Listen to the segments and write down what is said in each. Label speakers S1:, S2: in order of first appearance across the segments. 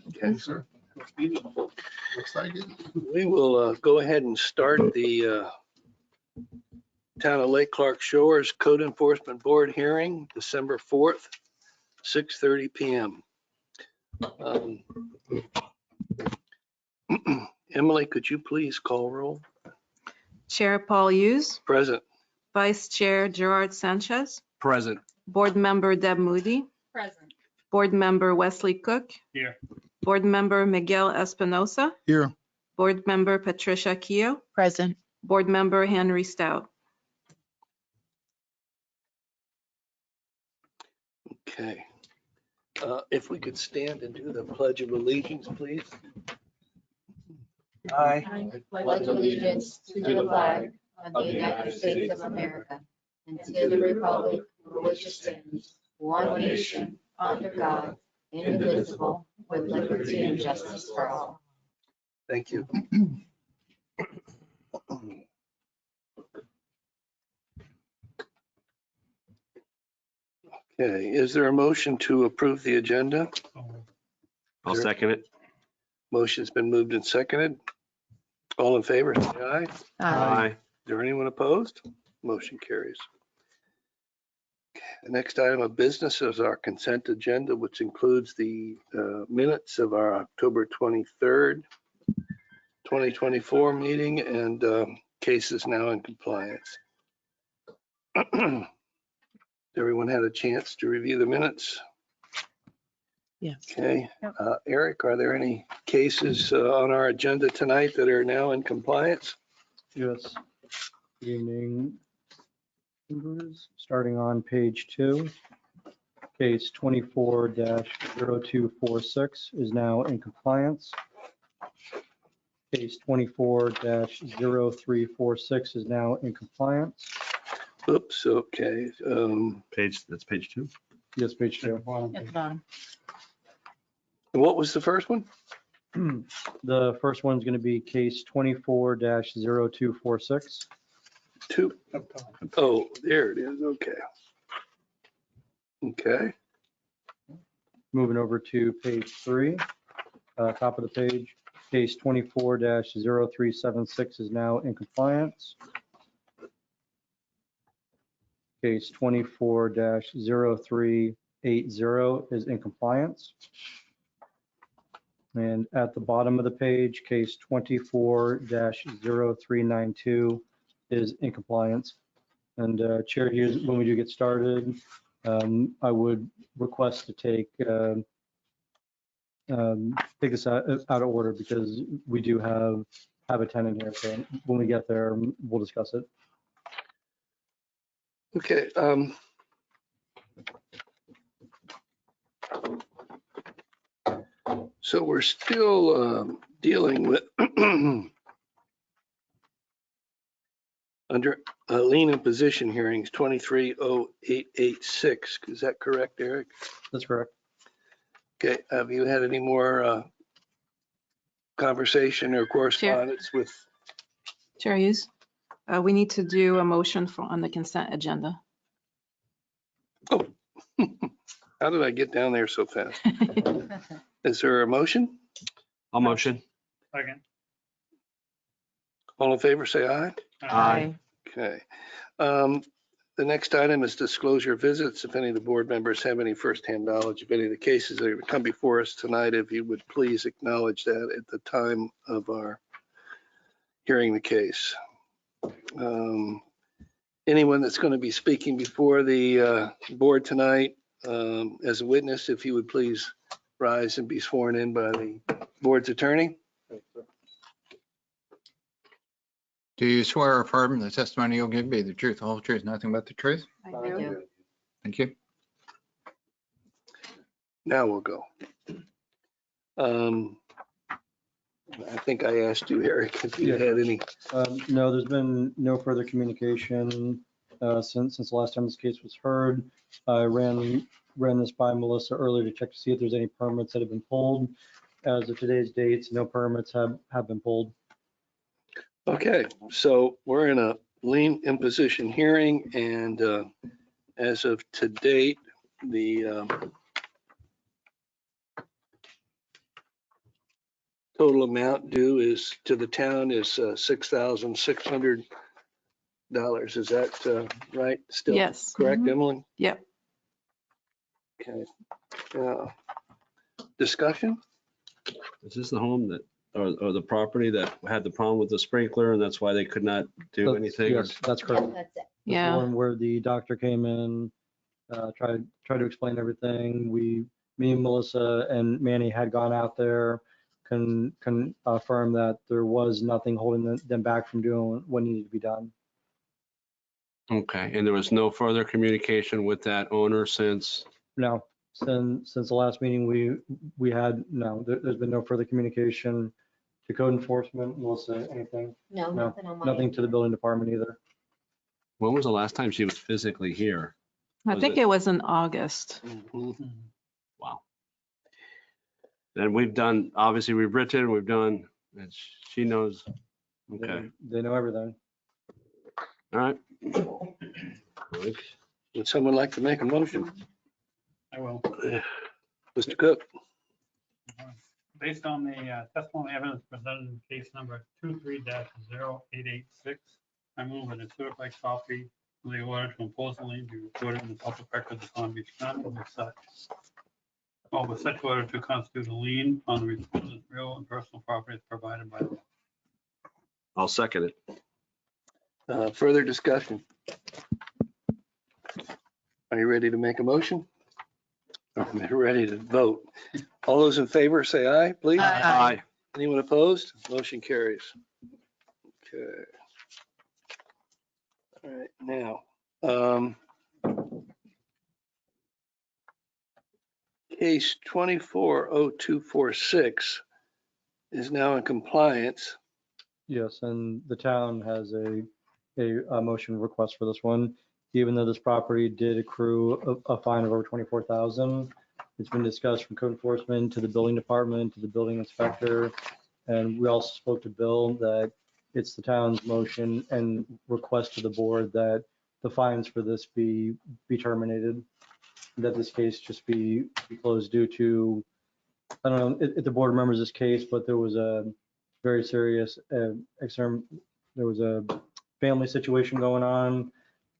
S1: Okay, sir. Excited.
S2: We will go ahead and start the Town of Lake Clark Shores Code Enforcement Board hearing, December 4th, 6:30 PM. Emily, could you please call roll?
S3: Chair Paul Hughes,
S2: Present.
S3: Vice Chair Gerard Sanchez,
S4: Present.
S3: Board Member Deb Moody,
S5: Present.
S3: Board Member Wesley Cook.
S4: Here.
S3: Board Member Miguel Espinosa,
S1: Here.
S3: Board Member Patricia Keough,
S5: Present.
S3: Board Member Henry Stout.
S2: Okay. If we could stand and do the Pledge of Allegiance, please.
S3: Aye.
S5: Pledge allegiance to the flag of the United States of America and to the republic for which it stands, one nation, under God, indivisible, with liberty and justice for all.
S2: Thank you. Okay, is there a motion to approve the agenda?
S4: I'll second it.
S2: Motion's been moved and seconded. All in favor, say aye.
S4: Aye.
S2: Is there anyone opposed? Motion carries. The next item of business is our consent agenda, which includes the minutes of our October 23rd, 2024 meeting and cases now in compliance. Everyone had a chance to review the minutes?
S3: Yes.
S2: Okay.
S5: Yep.
S2: Eric, are there any cases on our agenda tonight that are now in compliance?
S6: Yes. Good evening. Members. Starting on page 2, case 24-0246 is now in compliance. Case 24-0346 is now in compliance.
S2: Oops, okay.
S4: That's page 2.
S6: Yes, page 2.
S5: At the bottom.
S2: What was the first one?
S6: The first one's going to be case 24-0246.
S2: Two. Oh, there it is. Okay. Okay.
S6: Moving over to page 3, top of the page, case 24-0376 is now in compliance. Case 24-0380 is in compliance. And at the bottom of the page, case 24-0392 is in compliance. And Chair Hughes, when we do get started, I would request to take this out of order because we do have a tenant here. So when we get there, we'll discuss it.
S2: Okay. So we're still dealing with under lien imposition hearings 230886. Is that correct, Eric?
S6: That's correct.
S2: Okay. Have you had any more conversation or correspondence with?
S3: Chair Hughes, we need to do a motion on the consent agenda.
S2: Oh, how did I get down there so fast? Is there a motion?
S4: I'll motion.
S7: Second.
S2: All in favor, say aye.
S4: Aye.
S2: Okay. The next item is disclosure visits. If any of the board members have any firsthand knowledge of any of the cases that have come before us tonight, if you would please acknowledge that at the time of our hearing the case. Anyone that's going to be speaking before the board tonight as a witness, if you would please rise and be sworn in by the board's attorney.
S1: Do you swear or affirm the testimony you'll give be the truth, the whole truth, nothing but the truth?
S3: I
S5: I do.
S1: Thank you.
S2: Now we'll go. I think I asked you, Eric, if you had any.
S6: No, there's been no further communication since the last time this case was heard. I ran this by Melissa earlier to check to see if there's any permits that have been pulled. As of today's dates, no permits have been pulled.
S2: Okay, so we're in a lien imposition hearing, and as of to date, the Total amount due is to the town is $6,600. Is that right? Still
S3: Yes.
S2: correct,
S3: Mhm.
S2: Emily?
S3: Yep.
S2: Okay. Discussion?
S4: Is this the home that, or the property that had the problem with the sprinkler and that's why they could not do
S6: That's-
S4: anything? or-
S6: Yes, that's
S5: Yeah,
S6: correct.
S5: that's it.
S6: That's the
S3: Yeah.
S6: one where the doctor came in, tried to explain everything. Me and Melissa and Manny had gone out there, can affirm that there was nothing holding them back from doing what needed to be done.
S4: Okay, and there was no further communication with that owner since?
S6: No, since the last meeting we had, no, there's been no further communication to code enforcement, Melissa, anything,
S5: No,
S6: No,
S5: nothing on my.
S6: nothing
S5: end
S6: to the
S5: either.
S6: building department either.
S4: When was the last time she was physically here?
S3: I
S4: Was
S3: think
S4: it-
S3: it was in August.
S2: Mhm.
S4: Wow. And we've done, obviously, we've written, we've done, and she knows. Okay,
S6: They know everything.
S4: all right.
S2: Would someone like to make a motion?
S7: I will.
S2: Mr. Cook?
S7: Based on the testimony evidence presented in case number 23-0886, I move that a certified copy of the order to impose the lien be recorded in the public records of Palm Beach County with such. Or with such order to constitute a lien on the respondent's real and personal property as provided by law.
S4: I'll second it.
S2: Further discussion? Are you ready to make a motion? I'm ready to vote. All those in favor, say aye, please.
S4: Aye.
S2: Anyone opposed? Motion carries. Okay. All right, now, case 240246 is now in compliance.
S6: Yes, and the town has a motion request for this one. Even though this property did accrue a fine of over 24,000, it's been discussed from code enforcement to the building department, to the building inspector. And we also spoke to Bill that it's the town's motion and request to the board that the fines for this be terminated. That this case just be closed due to, I don't know if the board remembers this case, but there was a very serious, there was a family situation going on.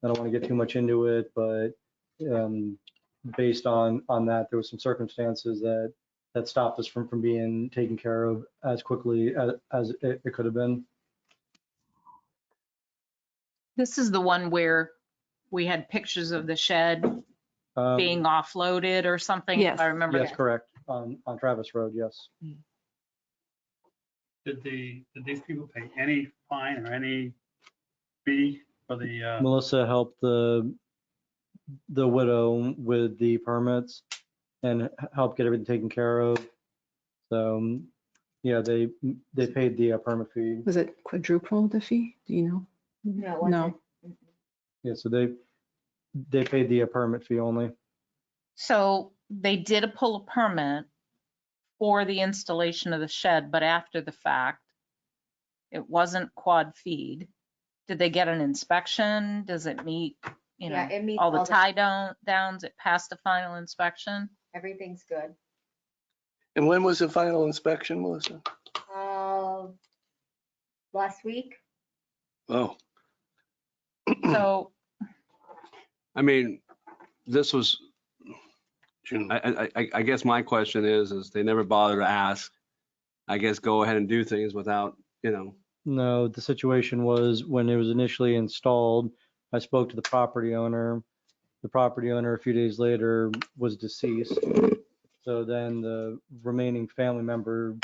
S6: I don't want to get too much into it, but based on that, there was some circumstances that stopped us from being taken care of as quickly as it could have been.
S8: This is the one where we had pictures of the shed being offloaded or something, if
S3: Yes.
S8: I remember.
S6: Yes, correct. On Travis Road, yes.
S7: Did these people pay any fine or any fee for the,
S6: Melissa helped the widow with the permits and helped get everything taken care of. So, yeah, they paid the permit fee.
S3: Was it quadruple the fee? Do you know?
S5: No, it wasn't.
S3: No.
S6: Yeah, so they paid the permit fee only.
S8: So they did pull a permit for the installation of the shed, but after the fact, it wasn't quad feed. Did they get an inspection? Does it meet,
S5: Yeah, it meets
S8: all the tie downs? It passed the final inspection?
S5: Everything's good.
S2: And when was the final inspection, Melissa?
S5: Last week,
S2: Oh,
S8: So
S4: I mean, this was,
S2: June.
S4: I guess my question is they never bother to ask. I guess go ahead and do things without,
S6: No, the situation was when it was initially installed, I spoke to the property owner. The property owner a few days later was deceased. So then the remaining family member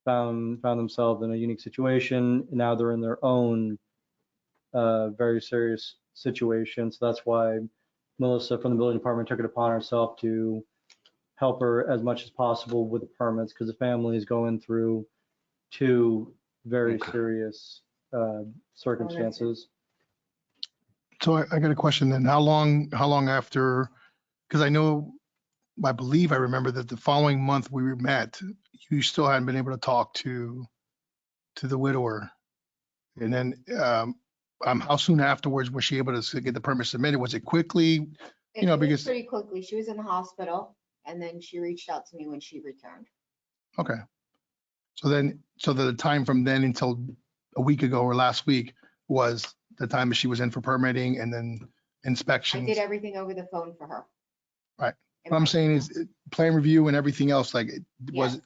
S6: found themselves in a unique situation. Now they're in their own very serious situation. So that's why Melissa from the building department took it upon herself to help her as much as possible with the permits because the family is going through two very
S4: Okay.
S6: serious circumstances.
S9: So I got a question then. How long after, because I believe I remember that the following month we met, you still hadn't been able to talk to the widower. And then how soon afterwards was she able to get the permit submitted? Was it quickly?
S5: it
S9: know,
S5: moved
S9: because-
S5: pretty quickly. She was in the hospital and then she reached out to me when she returned.
S9: Okay. So the time from then until a week ago or last week was the time that she was in for permitting and then
S5: I
S9: inspections.
S5: did everything over the phone for her.
S9: Right.
S5: In
S9: What I'm
S5: my
S9: saying
S5: email.
S9: is plan review and everything else, like
S5: Yes.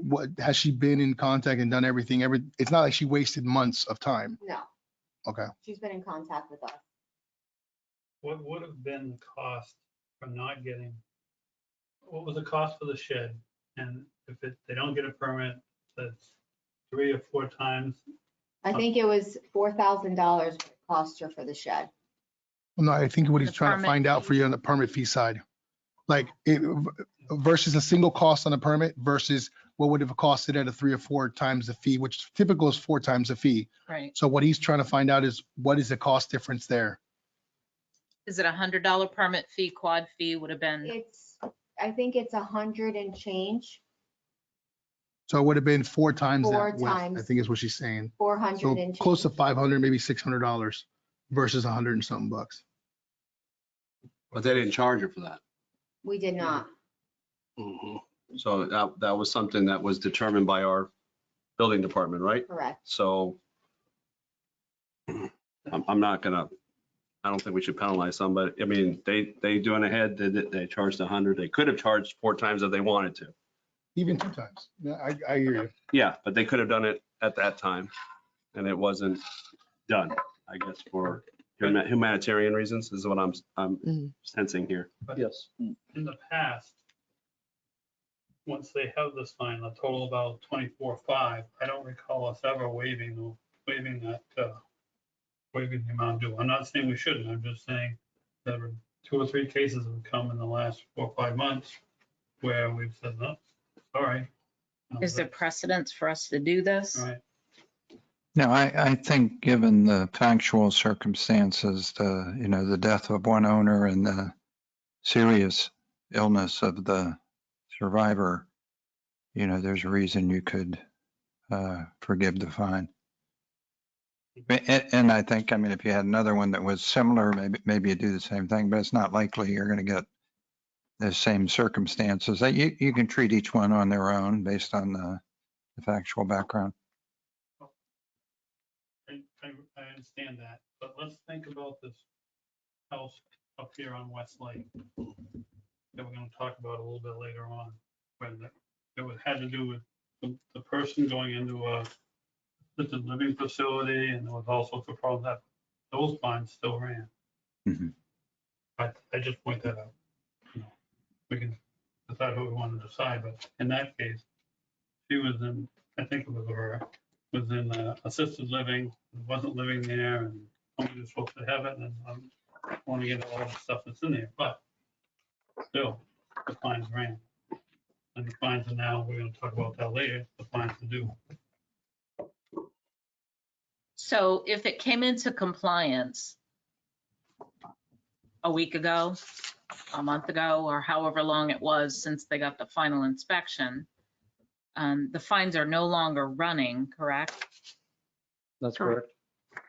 S9: what, has she been in contact and done everything? It's not like she wasted months of time.
S5: No,
S9: Okay.
S5: she's been in contact with us.
S7: What would have been the cost for not getting, what was the cost for the shed? And if they don't get a permit, that's 3 or 4 times.
S5: I think it was $4,000 it cost her for the shed.
S9: Well, no, I think what
S8: The
S9: he's trying to
S8: permit
S9: find out
S8: fee.
S9: for you on the permit fee side. Like versus a single cost on a permit versus what would have costed at a 3 or 4 times the fee, which typical is 4 times the fee.
S8: Right.
S9: So what he's trying to find out is what is the cost difference there?
S8: Is it $100 permit fee, quad fee would have been,
S5: I think it's 100 and change,
S9: So it would have been 4 times
S5: 4
S9: that width, I
S5: times.
S9: think is what she's saying.
S5: 400
S9: So
S5: and
S9: close to
S5: change.
S9: 500, maybe $600 versus 100 and something bucks.
S4: But they didn't charge her for that.
S5: We did not.
S2: Mhm.
S4: So that was something that was determined by our building department, right?
S5: Correct.
S4: So I'm not gonna, I don't think we should penalize somebody. I mean, they doing ahead, they charged 100. They could have charged 4 times if they wanted to.
S9: Even 2 times. Yeah, I hear you.
S4: Yeah, but they could have done it at that time and it wasn't done, I guess, for humanitarian reasons is what I'm sensing here.
S7: But
S6: Yes.
S7: in the past, once they have this fine, a total about 24.5, I don't recall us ever waiving that, waiving the amount due. I'm not saying we shouldn't, I'm just saying there were 2 or 3 cases have come in the last 4 or 5 months where we've said, no, sorry.
S8: is there precedence for us to do this?
S7: Right.
S1: No, I think given the factual circumstances, the death of one owner and the serious illness of the survivor, there's a reason you could forgive the fine. And I think, if you had another one that was similar, maybe you do the same thing, but it's not likely you're going to get the same circumstances. You can treat each one on their own based on the factual background.
S7: I understand that, but let's think about this house up here on West Lake that we're gonna talk about a little bit later on, when had to do with the person going into a assisted living facility, and there was all sorts of problems that those fines still ran.
S1: Mhm.
S7: I just point that out. We can decide who we want to decide, but in that case, she was in, I think it was her, was in assisted living, wasn't living there, and somebody was supposed to have it, and I want to get all the stuff that's in there, but still, the fines ran. And the fines are now, we're gonna talk about that later, the fines are due.
S8: So if it came into compliance a week ago, a month ago, or however long it was since they got the final inspection, the fines are no longer running, correct?
S6: That's
S3: Correct.
S6: correct.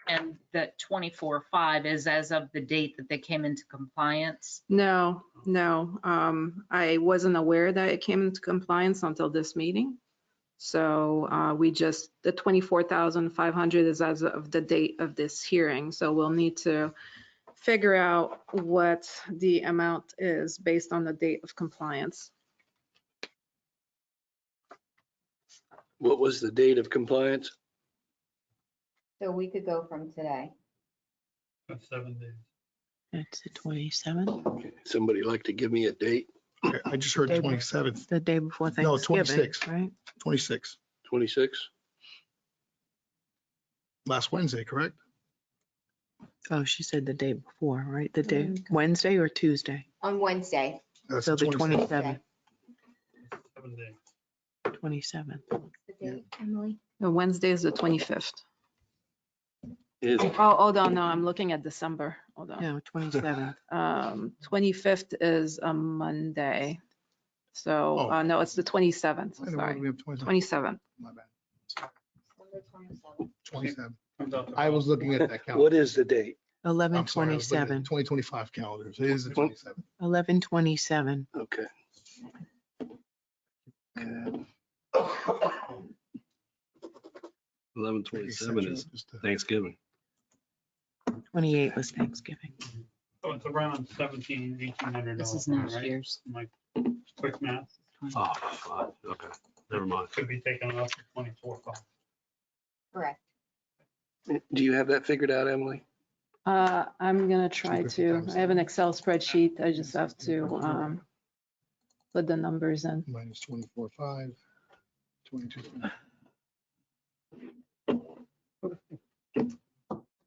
S8: And that 24.5 is as of the date that they came into compliance?
S3: No. I wasn't aware that it came into compliance until this meeting. So the 24,500 is as of the date of this hearing. So we'll need to figure out what the amount is based on the date of compliance.
S2: What was the date of compliance?
S5: So we could go from today.
S7: That's 7 days.
S10: It's the 27th,
S2: Somebody like to give me a date?
S9: Okay, I just heard
S10: They-
S9: 27th,
S10: the day before
S9: No,
S10: Thanksgiving,
S9: 26.
S10: right?
S9: 26,
S2: 26?
S9: last Wednesday, correct?
S10: Oh, she said the day before, right? The day,
S3: Mm.
S10: Wednesday or Tuesday?
S5: On Wednesday.
S9: That's
S10: So the
S9: 27th.
S10: 27th,
S7: 7 days.
S10: 27th.
S5: What's the date, Emily?
S3: The Wednesday is the 25th.
S2: Is,
S3: Oh, hold on, no, I'm looking at December. Hold on.
S10: No, 27th.
S3: 25th is a Monday. So,
S9: Oh.
S3: no, it's the 27th,
S9: I know,
S3: sorry,
S9: we have 27th.
S3: 27th.
S9: My bad.
S5: December 27th.
S9: 27.
S7: Comes out to
S9: I was
S7: about-
S9: looking at that calendar.
S2: what is the date?
S9: I'm sorry, I was looking at the
S10: 11/27,
S9: 2025 calendar. So it is the 27th.
S10: 11/27.
S2: Okay.
S4: 11/27 is Thanksgiving.
S10: 28 was Thanksgiving.
S7: So it's around $1,700-1,800.
S10: This is next
S7: right?
S10: year's.
S7: My quick math
S4: Oh, fuck. Okay, never mind.
S7: could be taken off to 24.5.
S5: Correct.
S2: Do you have that figured out, Emily?
S3: I'm gonna try to. I have an Excel spreadsheet. I just have to put the numbers in.
S9: Minus 24.5, 22.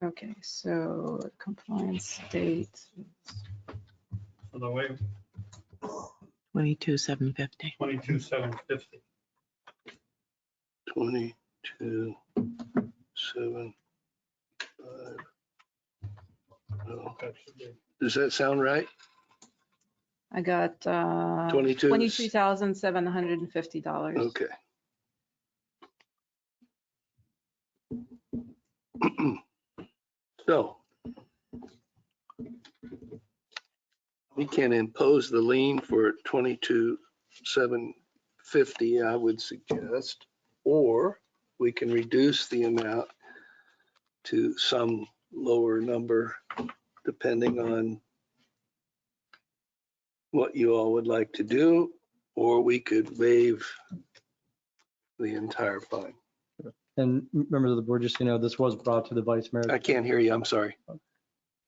S3: Okay, so compliance date.
S7: So the way
S10: 22,750.
S7: 22,750.
S2: 22, 7, 5. No.
S7: That should be-
S2: Does that sound right?
S3: I got
S2: 22.
S3: $23,750.
S2: Okay. So we can impose the lien for 22,750, I would suggest, or we can reduce the amount to some lower number depending on what you all would like to do, or we could waive the entire fine.
S6: And members of the board, just, this was brought to the vice mayor.
S2: I can't hear you, I'm sorry.
S6: Can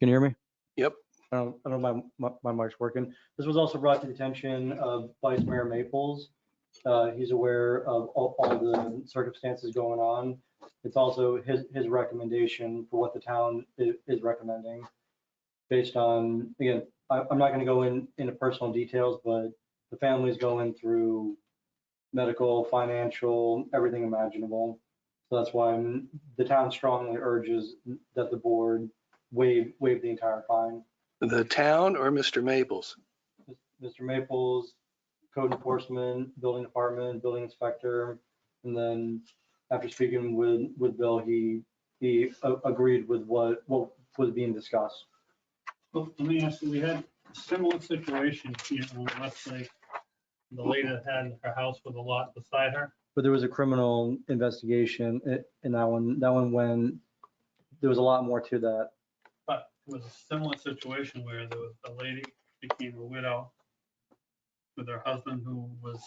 S6: you hear me?
S2: Yep.
S6: I don't know if my mic's working. This was also brought to the attention of Vice Mayor Maples. He's aware of all the circumstances going on. It's also his recommendation for what the town is recommending based on, again, I'm not going to go into personal details, but the family's going through medical, financial, everything imaginable. So that's why the town strongly urges that the board waive the entire fine.
S2: The town or Mr. Maples?
S6: Mr. Maples, code enforcement, building department, building inspector, and then after speaking with Bill, he agreed with what was being discussed.
S7: Well, let me ask you, we had a similar situation here on Westlake. The lady that had her house with a lot beside her.
S6: But there was a criminal investigation in that one. That one when there was a lot more to that.
S7: But it was a similar situation where there was a lady became a widow with her husband who was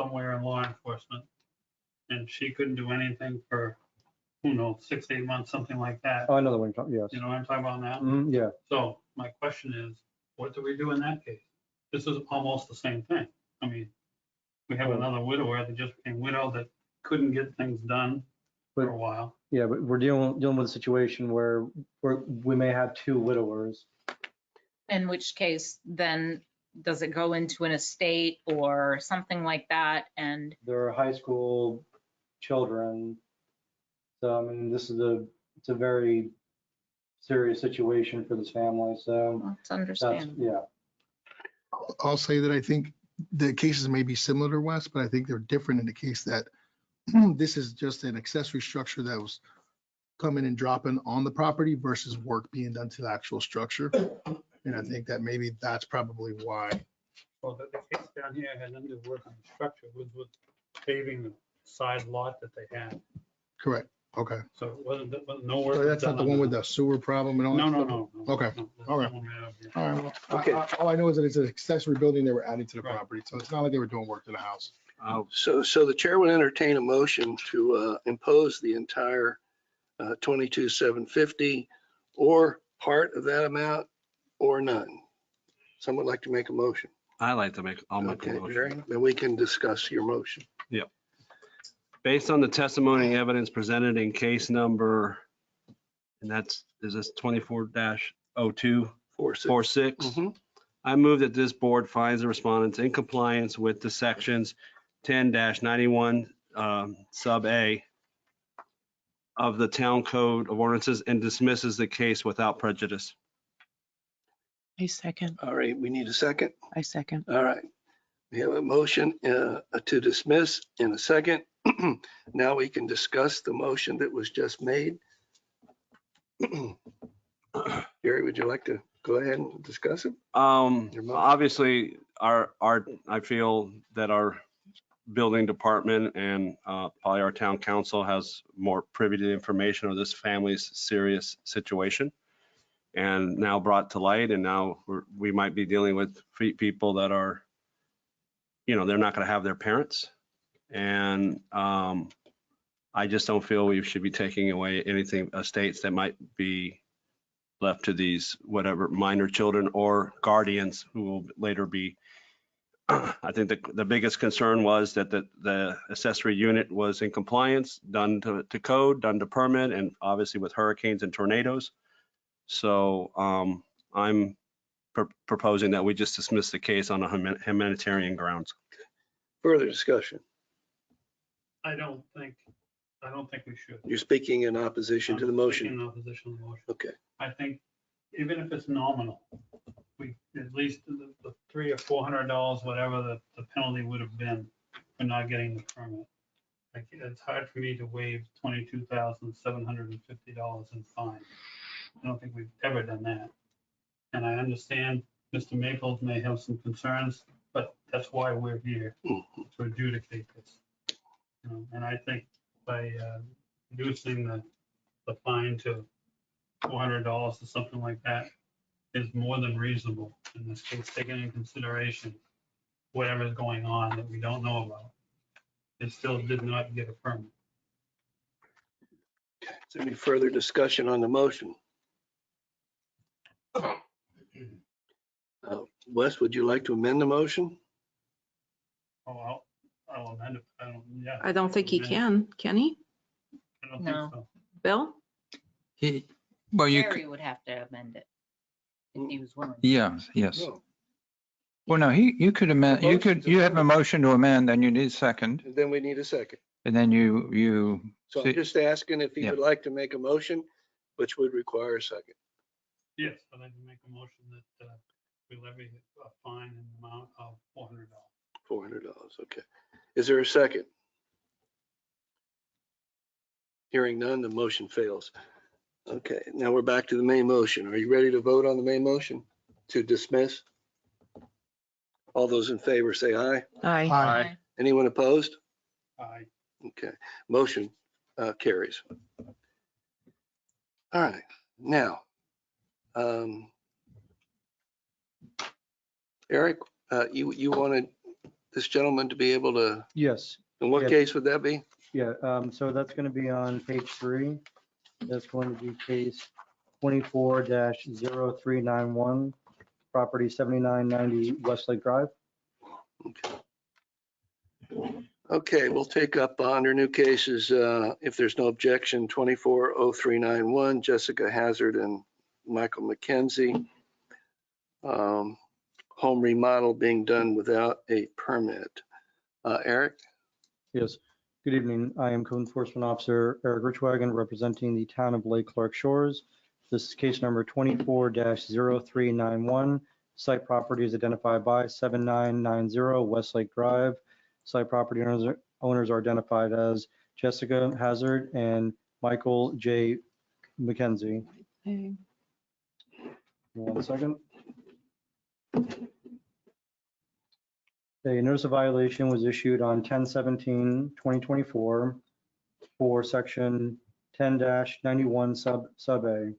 S7: somewhere in law enforcement. And she couldn't do anything for, 6, 8 months, something like that.
S6: Oh, I know the one, yes.
S7: You know what I'm talking about now?
S6: Yeah,
S7: So my question is, what do we do in that case? This is almost the same thing. I mean, we have another widower that just became widowed that couldn't get things done for a while.
S6: yeah, but we're dealing with a situation where we may have two widowers.
S8: In which case, then does it go into an estate or something like that? And
S6: They're high school children. So, I mean, it's a very serious situation for this family. So
S8: well, it's
S6: that's,
S8: understandable.
S6: yeah.
S9: I'll say that I think the cases may be similar to West, but I think they're different in the case that this is just an accessory structure that was coming and dropping on the property versus work being done to the actual structure. And I think that maybe that's probably why.
S7: Well, the case down here had nothing to do with the structure, was with paving the side lot that they had.
S9: Correct. Okay.
S7: So it wasn't no work.
S9: So that's not the one with the sewer problem and all that?
S7: No,
S9: stuff?
S7: no.
S9: Okay.
S7: No, there's
S9: All right.
S7: someone right up here.
S9: All right. Well,
S2: Okay.
S9: all I know is that it's an accessory building they were adding to the
S7: Right.
S9: property. So it's not like they were doing work to the house.
S2: So the chair would entertain a motion to impose the entire 22,750 or part of that amount or none. Someone like to make a motion?
S4: I'll make a
S2: Okay,
S4: motion.
S2: Jerry, then we can discuss your motion.
S4: Based on the testimony and evidence presented in case number, and is this 24-0246?
S2: 4-6. Mhm.
S4: I move that this board finds the respondents in compliance with the sections 10-91 sub A of the town code of ordinances and dismisses the case without prejudice.
S10: I second.
S2: All right, we need a second.
S10: I second.
S2: All right. We have a motion to dismiss in a second. Now we can discuss the motion that was just made. Jerry, would you like to go ahead and discuss it? Your motion.
S4: Obviously, I feel that our building department and probably our town council has more privy to the information of this family's serious situation. And now brought to light, and now we might be dealing with people that are, they're not going to have their parents. And I just don't feel we should be taking away anything, estates that might be left to these whatever minor children or guardians who will later be. I think the biggest concern was that the accessory unit was in compliance, done to code, done to permit, and obviously with hurricanes and tornadoes. So I'm proposing that we just dismiss the case on a humanitarian grounds.
S2: Further discussion?
S7: I don't think we should.
S2: You're speaking in opposition to the
S7: I'm
S2: motion?
S7: speaking in opposition to the motion.
S2: Okay.
S7: I think even if it's nominal, we, at least the $300 or $400, whatever the penalty would have been for not getting the permit. Like, it's hard for me to waive $22,750 in fine. I don't think we've ever done that. And I understand Mr. Maples may have some concerns, but that's why we're here, to adjudicate this. And I think by reducing the fine to $400 or something like that is more than reasonable in this case, taking into consideration whatever's going on that we don't know about. It still did not get a permit.
S2: Is there any further discussion on the motion? Wes, would you like to amend the motion?
S7: Oh, I'll amend it.
S3: I don't think he can he?
S7: I don't think
S8: No.
S7: so.
S3: Bill?
S1: Well, you,
S8: Gary would have to amend it if he was willing.
S1: yes.
S2: No.
S1: Well, no, you could amend, you have a motion to amend, then you need a second,
S2: And then we need a second.
S1: and then you,
S2: So I'm just asking if he
S1: Yeah.
S2: would like to make a motion, which would require a second.
S7: Yes, I'd like to make a motion that we levy a fine in the amount of $400.
S2: $400, okay. Is there a second? Hearing none, the motion fails. Okay, now we're back to the main motion. Are you ready to vote on the main motion to dismiss? All those in favor say aye.
S10: Aye.
S6: Aye.
S2: Anyone opposed?
S7: Aye.
S2: Okay, motion carries. All right, now, Eric, you wanted this gentleman to be able to,
S6: Yes.
S2: in what
S6: Yeah.
S2: case would that be?
S6: Yeah, so that's going to be on page 3. That's going to be case 24-0391, property 7990 Westlake Drive.
S2: Okay, we'll take up under new cases, if there's no objection, 240391, Jessica Hazard and Michael McKenzie. Home remodel being done without a permit. Eric?
S6: Yes. Good evening. I am Code Enforcement Officer Eric Richwagon, representing the town of Lake Clark Shores. This is case number 24-0391. Site property is identified by 7990 Westlake Drive. Site property owners are identified as Jessica Hazard and Michael J. McKenzie.
S3: Hey.
S6: 1 second. A notice of violation was issued on 10/17/2024 for section 10-91 sub A.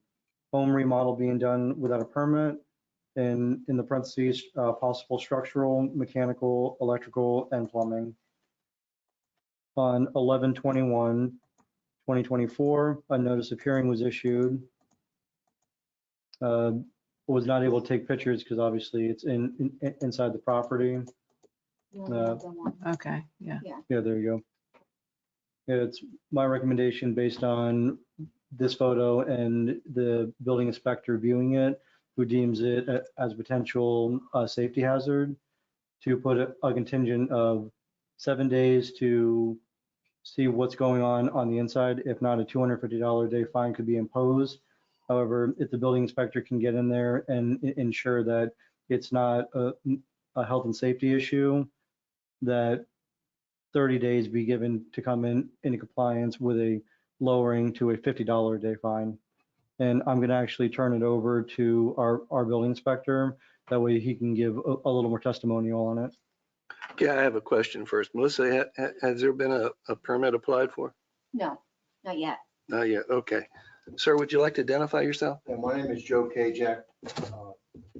S6: Home remodel being done without a permit, and in the parentheses, possible structural, mechanical, electrical, and plumbing. On 11/21/2024, a notice of hearing was issued. Was not able to take pictures because obviously it's inside the property.
S3: Okay, yeah.
S6: Yeah, there you go. It's my recommendation based on this photo and the building inspector viewing it, who deems it as a potential safety hazard, to put a contingent of 7 days to see what's going on the inside. If not, a $250 a day fine could be imposed. However, if the building inspector can get in there and ensure that it's not a health and safety issue, that 30 days be given to come into compliance with a lowering to a $50 a day fine. And I'm going to actually turn it over to our building inspector. That way he can give a little more testimonial on it.
S2: Yeah, I have a question first. Melissa, has there been a permit applied for?
S5: No, not yet.
S2: Not yet, okay. Sir, would you like to identify yourself?
S11: And my name is Joe Kajak,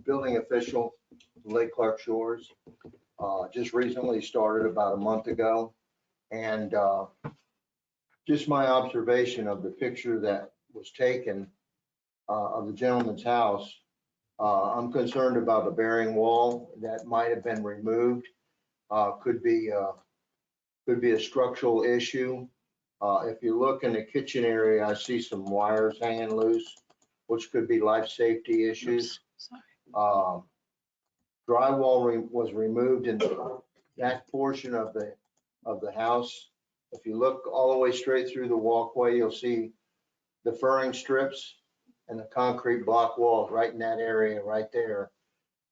S11: building official, Lake Clark Shores. Just recently started about a month ago. And just my observation of the picture that was taken of the gentleman's house, I'm concerned about the bearing wall that might have been removed. Could be a structural issue. If you look in the kitchen area, I see some wires hanging loose, which could be life safety issues.
S10: Sorry.
S11: Drywall was removed in that portion of the house. If you look all the way straight through the walkway, you'll see the furring strips and the concrete block walls right in that area right there,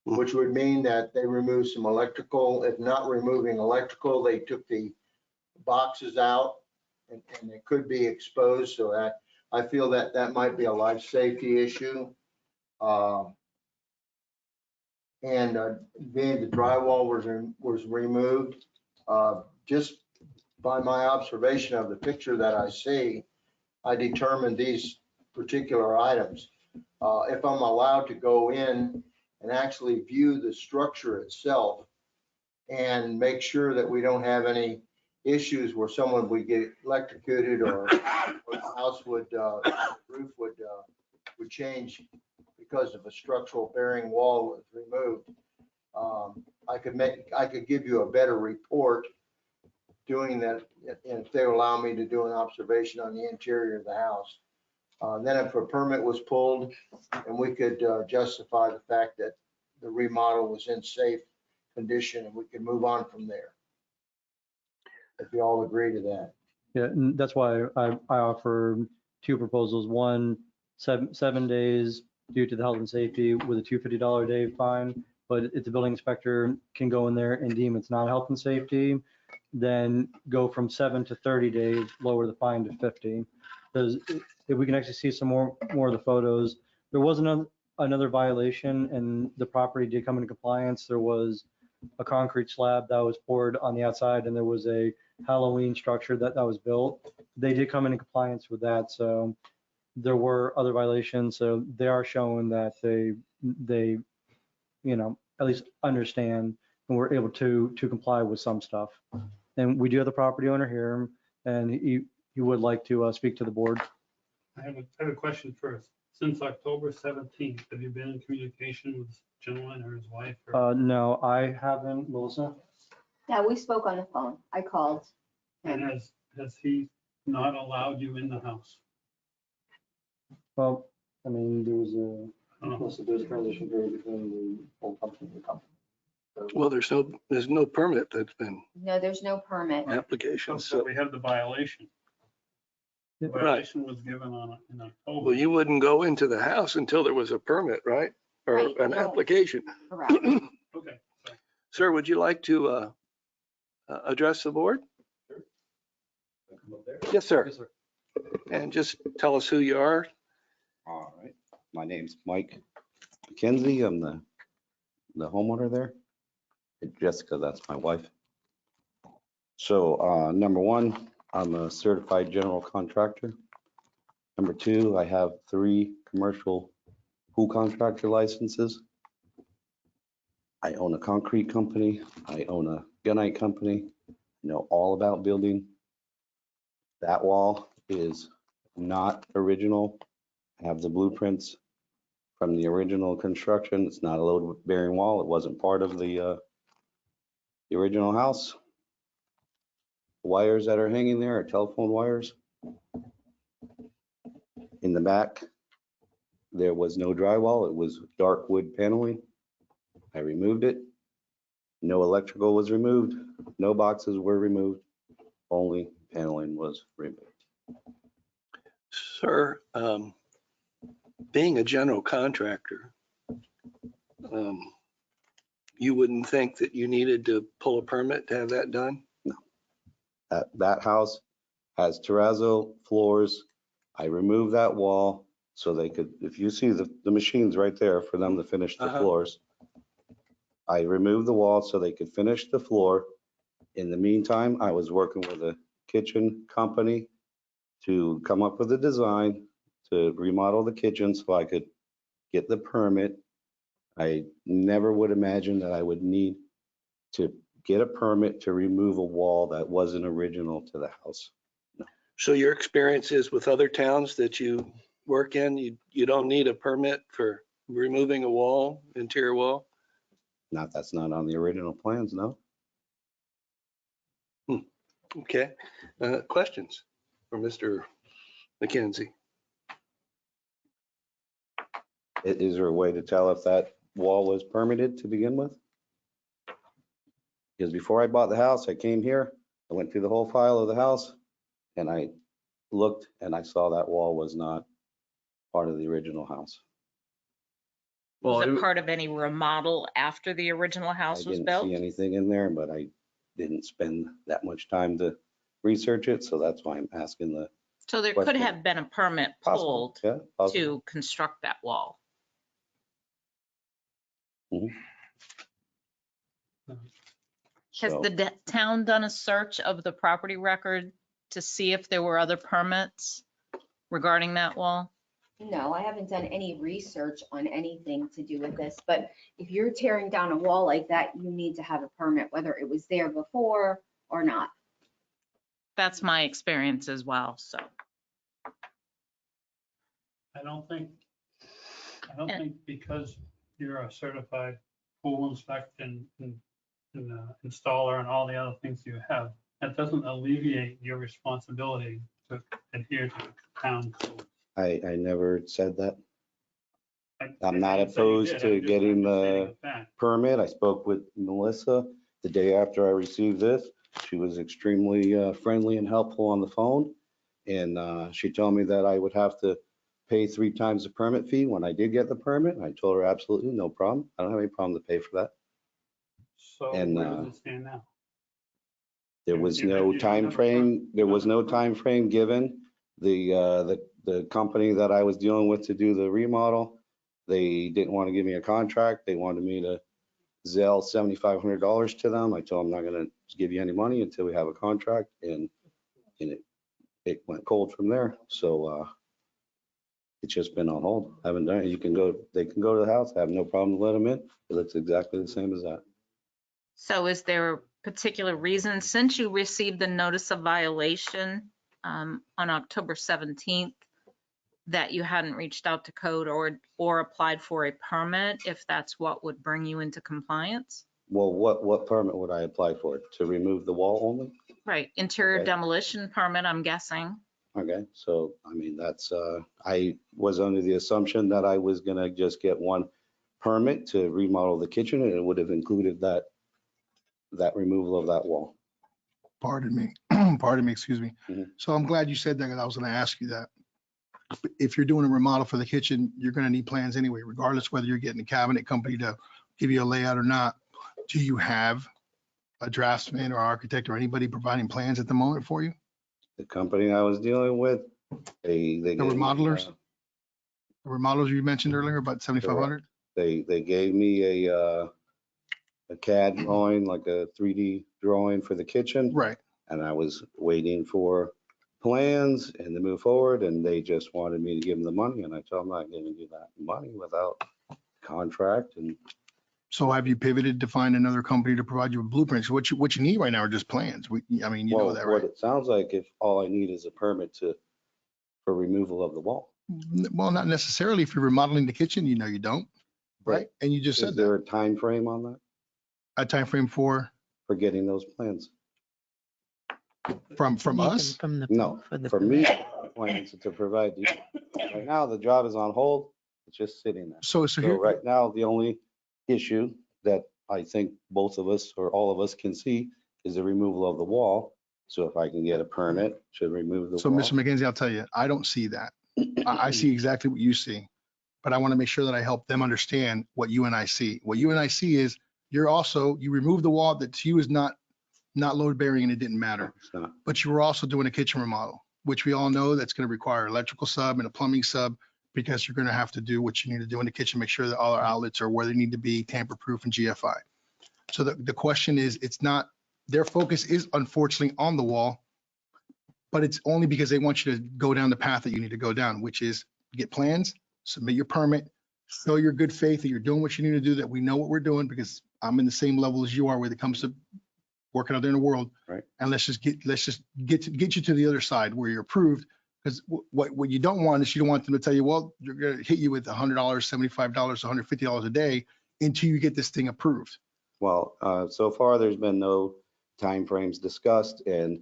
S11: which would mean that they removed some electrical. If not removing electrical, they took the boxes out and they could be exposed. So that I feel that that might be a life safety issue. And being the drywall was removed, just by my observation of the picture that I see, I determined these particular items. If I'm allowed to go in and actually view the structure itself and make sure that we don't have any issues where someone would get electrocuted or the house would, roof would change because of a structural bearing wall was removed. I could give you a better report doing that, and if they allow me to do an observation on the interior of the house. Then if a permit was pulled and we could justify the fact that the remodel was in safe condition and we could move on from there. If you all agree to that.
S6: Yeah, and that's why I offer two proposals. One, 7 days due to the health and safety with a $250 a day fine. But if the building inspector can go in there and deem it's not health and safety, then go from 7 to 30 days, lower the fine to 50. Because if we can actually see some more of the photos, there was another violation and the property did come into compliance. There was a concrete slab that was poured on the outside and there was a Halloween structure that was built. They did come into compliance with that. So there were other violations. So they are showing that they at least understand and we're able to comply with some stuff. And we do have the property owner here and he would like to speak to the board.
S7: I have a question first. Since October 17th, have you been in communication with this gentleman or his wife?
S6: No, I haven't, Melissa.
S5: Yeah, we spoke on the phone. I called.
S7: And has he not allowed you in the house?
S6: Well, I mean, there was
S7: Oh,
S6: a transition period between the old company and the company.
S2: Well, there's no permit that's been
S5: No, there's no permit.
S2: application.
S7: So
S2: So,
S7: we have the violation. The
S6: Yeah.
S7: violation was given in
S2: well,
S7: October.
S2: you wouldn't go into the house until there was a permit, right? Or
S5: Right,
S2: an
S5: no.
S2: application.
S5: Correct.
S7: Okay. So
S2: Sir, would you like to address the board? Yes, sir.
S6: Yes, sir.
S2: And just tell us who you are.
S12: All right, my name's Mike McKenzie. I'm the homeowner there. Jessica, that's my wife. So number one, I'm a certified general contractor. Number two, I have 3 commercial pool contractor licenses. I own a concrete company. I own a gunite company. I know all about building. That wall is not original. I have the blueprints from the original construction. It's not a load bearing wall. It wasn't part of the original house. Wires that are hanging there are telephone wires. In the back, there was no drywall. It was dark wood paneling. I removed it. No electrical was removed. No boxes were removed. Only paneling was removed.
S2: Sir, being a general contractor, you wouldn't think that you needed to pull a permit to have that done?
S12: That house has terrazzo floors. I removed that wall so they could, if you see the machines right there for them to finish the
S2: Uh-huh.
S12: floors. I removed the wall so they could finish the floor. In the meantime, I was working with a kitchen company to come up with a design to remodel the kitchen so I could get the permit. I never would imagine that I would need to get a permit to remove a wall that wasn't original to the house.
S2: So your experience is with other towns that you work in, you don't need a permit for removing a wall, interior wall?
S12: That's not on the original plans, no.
S2: Okay. Questions for Mr. McKenzie?
S12: Is there a way to tell if that wall was permitted to begin with? Because before I bought the house, I came here, I went through the whole file of the house, and I looked and I saw that wall was not part of the original house.
S8: Was
S4: Well,
S8: it part of any remodel after the original
S12: I
S8: house was
S12: didn't
S8: built?
S12: see anything in there, but I didn't spend that much time to research it, so that's why I'm asking the
S8: So there could
S12: question.
S8: have been a permit
S12: possible.
S8: pulled
S12: Yeah, possible.
S8: to construct that wall. Has
S12: So,
S8: the town done a search of the property record to see if there were other permits regarding that wall?
S5: No, I haven't done any research on anything to do with this, but if you're tearing down a wall like that, you need to have a permit, whether it was there before or not.
S8: That's my experience as well, so.
S7: I don't think because you're a certified pool inspector and installer and all the other things you have, that doesn't alleviate your responsibility to adhere to the town code.
S12: I never said that.
S7: I
S12: I'm not
S7: didn't say you
S12: opposed
S7: did,
S12: to
S7: I'm just
S12: getting
S7: stating
S12: the
S7: a fact.
S12: permit. I spoke with Melissa the day after I received this. She was extremely friendly and helpful on the phone. And she told me that I would have to pay 3 times the permit fee when I did get the permit. I told her absolutely no problem. I don't have any problem to pay for that.
S7: So
S12: And,
S7: where does it stand now?
S12: There
S7: You-
S12: was
S7: you
S12: no
S7: have a
S12: time frame. There was no time frame given. The company that I was dealing with to do the remodel, they didn't want to give me a contract. They wanted me to Zelle $7,500 to them. I told them I'm not going to give you any money until we have a contract, and it went cold from there. So it's just been on hold. I haven't done it. They can go to the house. I have no problem to let them in. It looks exactly the same as that.
S8: So is there a particular reason, since you received the notice of violation on October 17th, that you hadn't reached out to code or applied for a permit, if that's what would bring you into compliance?
S12: Well, what permit would I apply for? To remove the wall only?
S8: Right, interior
S12: Okay.
S8: demolition permit, I'm guessing.
S12: Okay, so I mean, that's, I was under the assumption that I was gonna just get one permit to remodel the kitchen, and it would have included that removal of that wall.
S9: Pardon me, excuse me.
S12: Mhm.
S9: So I'm glad you said that, because I was going to ask you that. If you're doing a remodel for the kitchen, you're going to need plans anyway, regardless whether you're getting a cabinet company to give you a layout or not. Do you have a draftsman or architect or anybody providing plans at the moment for you?
S12: The company I was dealing with, they
S9: The
S12: gave me,
S9: remodelers? The remodelers you mentioned earlier, about 7,500?
S12: they gave me a CAD drawing, like a 3D drawing for the kitchen.
S9: Right.
S12: And I was waiting for plans and to move forward, and they just wanted me to give them the money, and I told them I'm not giving you that money without contract. And
S9: So have you pivoted to find another company to provide you with blueprints? What you need right now are just plans. I mean, you know
S12: well,
S9: that,
S12: what
S9: right?
S12: it sounds like, if all I need is a permit for removal of the wall.
S9: Well, not necessarily. If you're remodeling the kitchen, you know you don't, right? And you just
S12: Is
S9: said
S12: there
S9: that.
S12: a time frame on that,
S9: A time frame for
S12: getting those plans?
S9: from
S10: Need them
S9: us?
S10: From the.
S12: No,
S10: for the
S12: for me, plans to provide you. Right now, the job is on hold. It's just sitting there.
S9: So
S12: So
S9: here,
S12: right now, the only issue that I think both of us or all of us can see is the removal of the wall. So if I can get a permit to remove the
S9: so
S12: wall.
S9: Mr. McKenzie, I'll tell you, I don't see that. I see exactly what you see, but I want to make sure that I help them understand what you and I see. What you and I see is you removed the wall that to you is not load bearing and it didn't matter,
S12: It's not.
S9: but you were also doing a kitchen remodel, which we all know that's going to require electrical sub and a plumbing sub, because you're going to have to do what you need to do in the kitchen, make sure that all our outlets are where they need to be, tamper proof and GFI. So the question is, it's not, their focus is unfortunately on the wall, but it's only because they want you to go down the path that you need to go down, which is get plans, submit your permit, show your good faith that you're doing what you need to do, that we know what we're doing, because I'm in the same level as you are when it comes to working out there in the world.
S12: Right.
S9: And let's just get you to the other side where you're approved. Because what you don't want is you don't want them to tell you, well, you're going to hit you with $100, $75, $150 a day until you get this thing approved.
S12: Well, so far, there's been no timeframes discussed, and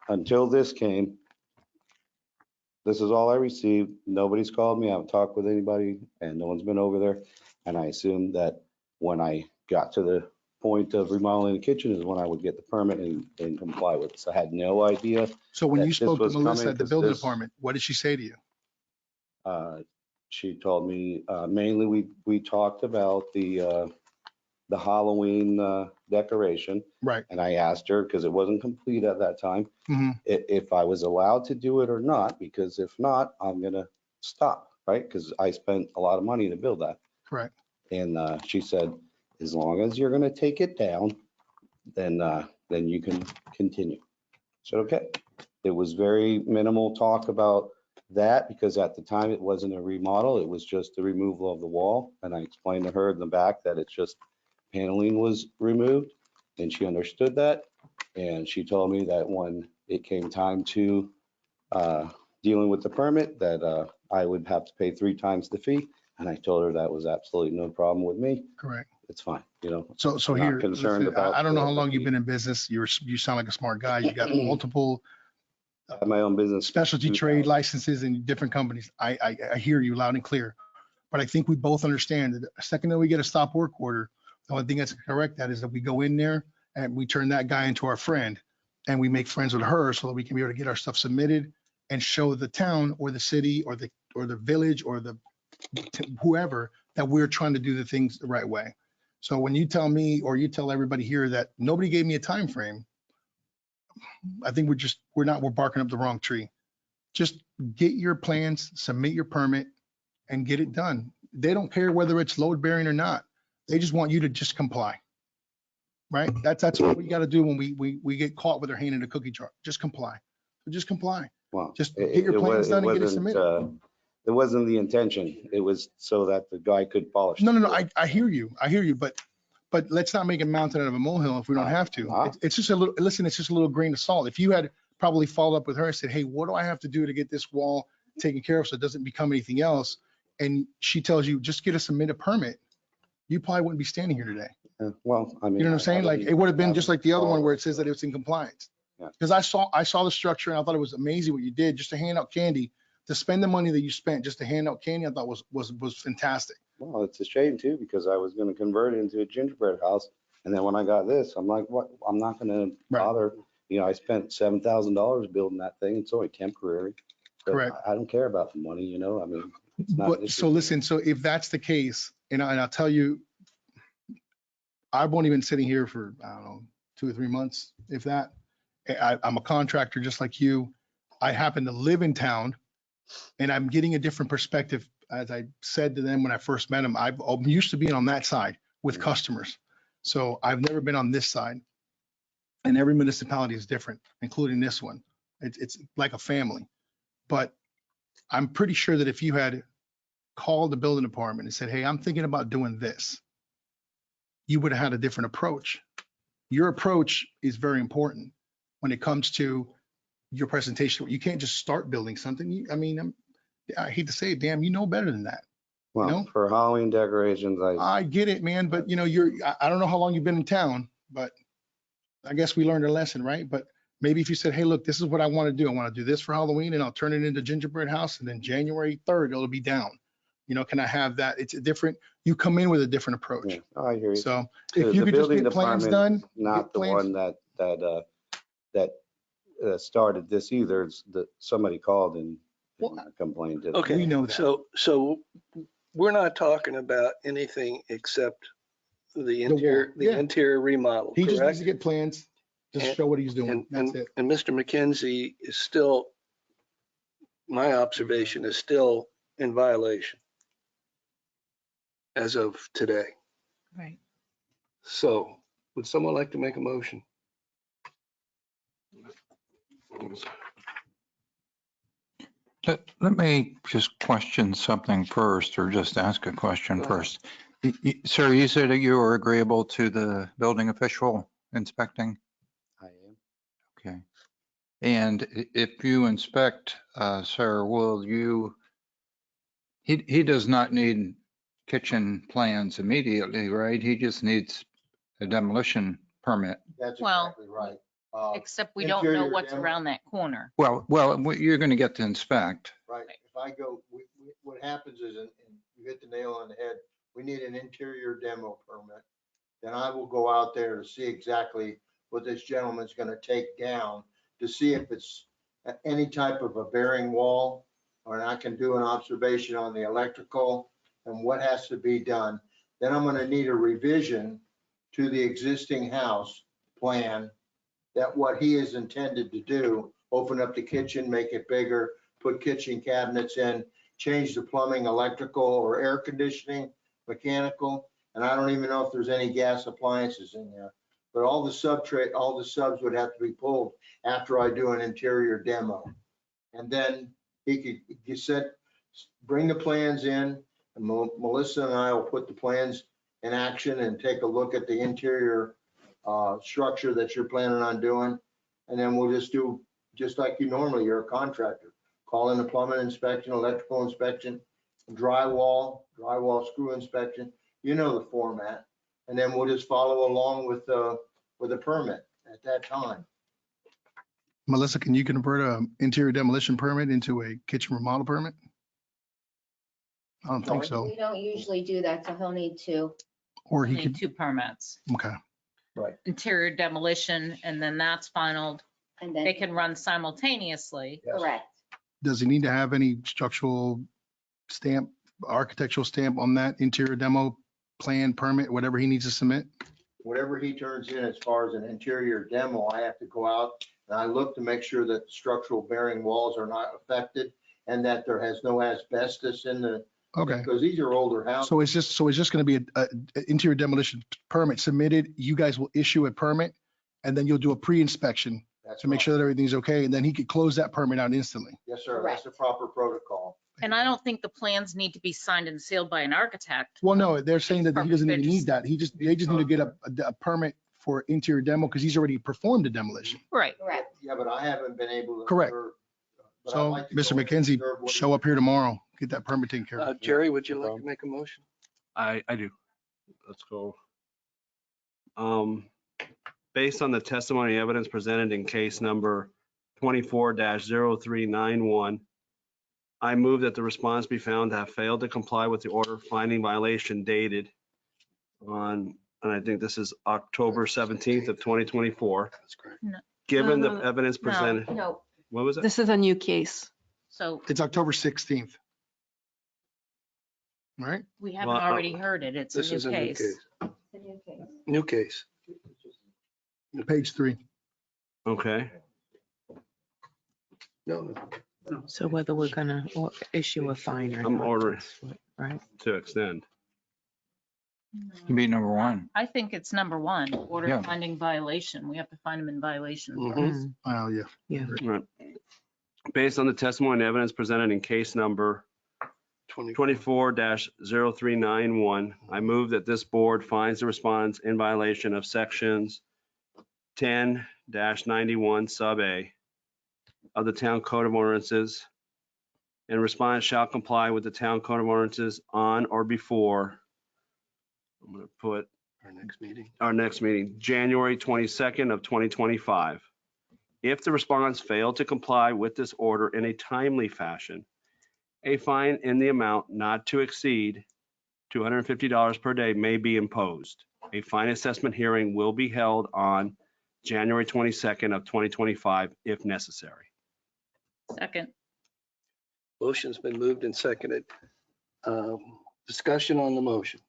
S12: until this came, this is all I received. Nobody's called me. I haven't talked with anybody, and no one's been over there. And I assumed that when I got to the point of remodeling the kitchen is when I would get the permit and comply with it. So I had no idea.
S9: So when
S12: that
S9: you
S12: this
S9: spoke to
S12: was
S9: Melissa
S12: coming,
S9: at the
S12: 'cause
S9: building
S12: this-
S9: department, what did she say to you?
S12: She told me, mainly we talked about the Halloween decoration.
S9: Right.
S12: And I asked her, because it wasn't complete at that time,
S9: Mhm.
S12: if I was allowed to do it or not, because if not, I'm gonna stop, right? Because I spent a lot of money to build that.
S9: Correct.
S12: And she said, as long as you're gonna take it down, then you can continue. I said, okay. It was very minimal talk about that, because at the time it wasn't a remodel, it was just the removal of the wall. And I explained to her in the back that it's just paneling was removed, and she understood that. And she told me that when it came time to dealing with the permit, that I would have to pay 3 times the fee. And I told her that was absolutely no problem with me.
S9: Correct.
S12: It's fine, you know.
S9: So
S12: I'm not
S9: here,
S12: concerned
S9: listen,
S12: about
S9: I don't know
S12: the-
S9: how long
S12: the
S9: you've
S12: fee.
S9: been in business. You sound like a smart guy. You got multiple
S12: I have my own business.
S9: specialty trade licenses in different companies. I hear you loud and clear. But I think we both understand that the second that we get a stop work order, the only thing that's correct that is that we go in there and we turn that guy into our friend, and we make friends with her so that we can be able to get our stuff submitted and show the town or the city or the village or the whoever that we're trying to do the things the right way. So when you tell me, or you tell everybody here that nobody gave me a time frame, I think we're barking up the wrong tree. Just get your plans, submit your permit, and get it done. They don't care whether it's load bearing or not. They just want you to just comply. Right? That's what we got to do when we get caught with our hand in a cookie jar. Just comply. So just comply.
S12: Well,
S9: Just get your plans done and get it submitted.
S12: It wasn't the intention. It was so that the guy could polish.
S9: No. I hear you. But let's not make a mountain out of a molehill if we don't have to. It's just a little, listen, it's just a little grain of salt. If you had probably followed up with her and said, hey, what do I have to do to get this wall taken care of so it doesn't become anything else? And she tells you, just get a submitted permit, you probably wouldn't be standing here today.
S12: Well, I mean.
S9: You know what I'm saying? Like, it would have been just like the other one where it says that it's in compliance.
S12: Yeah.
S9: Because I saw the structure and I thought it was amazing what you did just to hand out candy, to spend the money that you spent just to hand out candy. I thought was fantastic.
S12: Well, it's a shame too, because I was going to convert it into a gingerbread house. And then when I got this, I'm like, what? I'm not going to bother. You know, I spent $7,000 building that thing. It's only temporary. But
S9: Correct.
S12: I don't care about the money, you know, I mean. It's not an
S9: But
S12: issue
S9: so
S12: for me.
S9: listen, so if that's the case, and I'll tell you, I've only been sitting here for, I don't know, 2 or 3 months, if that. I'm a contractor just like you. I happen to live in town, and I'm getting a different perspective. As I said to them when I first met them, I'm used to being on that side with customers. So I've never been on this side. And every municipality is different, including this one. It's like a family. But I'm pretty sure that if you had called the building department and said, hey, I'm thinking about doing this, you would have had a different approach. Your approach is very important when it comes to your presentation. You can't just start building something. I hate to say it, damn, you know better than that.
S12: Well,
S9: know?
S12: for Halloween decorations,
S9: I get it, man, but I don't know how long you've been in town, but I guess we learned a lesson, right? But maybe if you said, hey, look, this is what I want to do. I want to do this for Halloween and I'll turn it into gingerbread house, and then January 3rd, it'll be down. Can I have that? It's a different, you come in with a different approach.
S12: yeah, oh, I hear you.
S9: So
S12: The-
S9: if you
S12: the
S9: could just
S12: building
S9: get plans
S12: department
S9: done.
S12: is Not the one that started this either. It's that somebody called and complained to.
S2: Okay.
S9: We know that.
S2: So we're not talking about anything except the
S9: wall,
S2: the
S9: yeah.
S2: interior remodel,
S9: He just needs
S2: correct?
S9: to get plans, just
S2: And-
S9: show what he's doing. That's it.
S2: And Mr. McKenzie is still, my observation is still in violation as of today.
S10: Right.
S2: So would someone like to make a motion?
S1: Let me just question something first, or just ask a question
S2: Go ahead.
S1: first. Sir, you said that you were agreeable to the building official inspecting?
S12: I am.
S1: Okay. And if you inspect, sir, will you, he does not need kitchen plans immediately, right? He just needs a demolition permit.
S11: That's
S8: Well,
S11: exactly right.
S8: Except we don't know
S11: Interior
S8: what's
S11: demo.
S8: around that corner.
S1: Well, you're going to get to inspect.
S11: Right, if I go, what happens is, and you hit the nail on the head, we need an interior demo permit. Then I will go out there to see exactly what this gentleman's gonna take down, to see if it's any type of a bearing wall, or I can do an observation on the electrical and what has to be done. Then I'm gonna need a revision to the existing house plan, that what he is intended to do, open up the kitchen, make it bigger, put kitchen cabinets in, change the plumbing, electrical, or air conditioning, mechanical, and I don't even know if there's any gas appliances in there. But all the subs would have to be pulled after I do an interior demo. And then he could bring the plans in, and Melissa and I will put the plans in action and take a look at the interior structure that you're planning on doing. And then we'll just do, just like you normally, you're a contractor. Call in the plumbing inspection, electrical inspection, drywall screw inspection. You know the format. And then we'll just follow along with the permit at that time.
S9: Melissa, can you convert a interior demolition permit into a kitchen remodel permit? I don't think so.
S5: We don't usually do that, so he'll need to.
S9: Or he
S8: Need
S9: could,
S8: two permits,
S9: okay.
S8: interior demolition, and then that's final.
S5: And then.
S8: They can run simultaneously.
S11: Yes.
S5: Correct.
S9: Does he need to have any structural stamp, architectural stamp on that interior demo plan permit, whatever he needs to submit?
S11: Whatever he turns in as far as an interior demo, I have to go out and I look to make sure that structural bearing walls are not affected and that there has no asbestos in the,
S9: Okay.
S11: because these are older houses.
S9: So it's just going to be a interior demolition permit submitted. You guys will issue a permit and then you'll do a pre-inspection
S11: That's
S9: to make
S11: right.
S9: sure that everything's okay. And then he could close that permit out instantly.
S11: Yes, sir. That's the proper protocol.
S8: And I don't think the plans need to be signed and sealed by an architect.
S9: Well, no, they're saying that he
S8: Perfect.
S9: doesn't
S8: They're
S9: even
S8: just-
S9: need that. They just need to get a permit for interior demo because he's already performed a demolition.
S8: Right.
S5: Correct.
S11: Yeah, but I haven't been able to.
S9: Correct.
S11: observe, but I'd
S9: So,
S11: like to
S9: Mr.
S11: go and
S9: McKenzie,
S11: observe what
S9: show up here tomorrow, get that permit taken care of.
S2: Jerry, would you
S12: no
S2: like to
S12: problem.
S2: make a motion?
S4: I do. Let's go. Based on the testimony evidence presented in case number 24-0391, I move that the response be found to have failed to comply with the order finding violation dated on, and I think this is October 17th of 2024.
S2: That's correct.
S4: Given the
S3: No,
S4: evidence
S8: no.
S4: presented,
S5: No,
S4: what was it?
S3: This is a new case.
S8: So
S9: It's October 16th. Right?
S8: we haven't
S4: Well,
S8: already heard it. It's
S2: This is
S8: a
S2: a
S8: new
S2: new
S8: case.
S2: case.
S5: it's a new case.
S2: New case.
S9: Page 3.
S4: Okay.
S2: No,
S10: So whether we're gonna issue a fine or not.
S4: I'm ordering
S10: that's what- Right?
S4: to extend.
S1: You'd be number one.
S8: I think it's number one, order
S1: Yeah.
S8: finding violation. We have to find them in violation.
S2: Mhm.
S8: first.
S9: Oh, yeah.
S10: Yeah.
S4: Right. Based on the testimony and evidence presented in case number 24-0391, I move that this board finds the respondents in violation of sections 10-91 sub A of the Town Code of Ordinances, and respondents shall comply with the Town Code of Ordinances on or before, I'm going to put
S2: Our next meeting.
S4: our next meeting, January 22nd of 2025. If the respondents fail to comply with this order in a timely fashion, a fine in the amount not to exceed $250 per day may be imposed. A fine assessment hearing will be held on January 22nd of 2025 if necessary.
S8: Second,
S2: Motion's been moved and seconded. Discussion on the motion.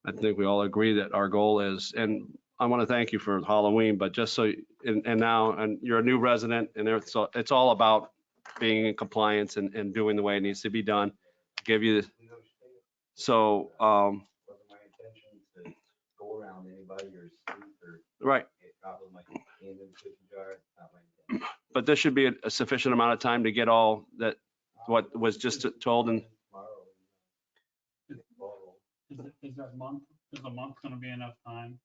S4: I think we all agree that our goal is, and I want to thank you for Halloween, but just so, and now, and you're a new resident, and it's all about being in compliance and doing the way it needs to be done. Give you, so,
S12: My intention is to go around
S4: Right. But there should be a sufficient amount of time to get all that, what was just told, and
S7: Is that month, is a month gonna be enough time?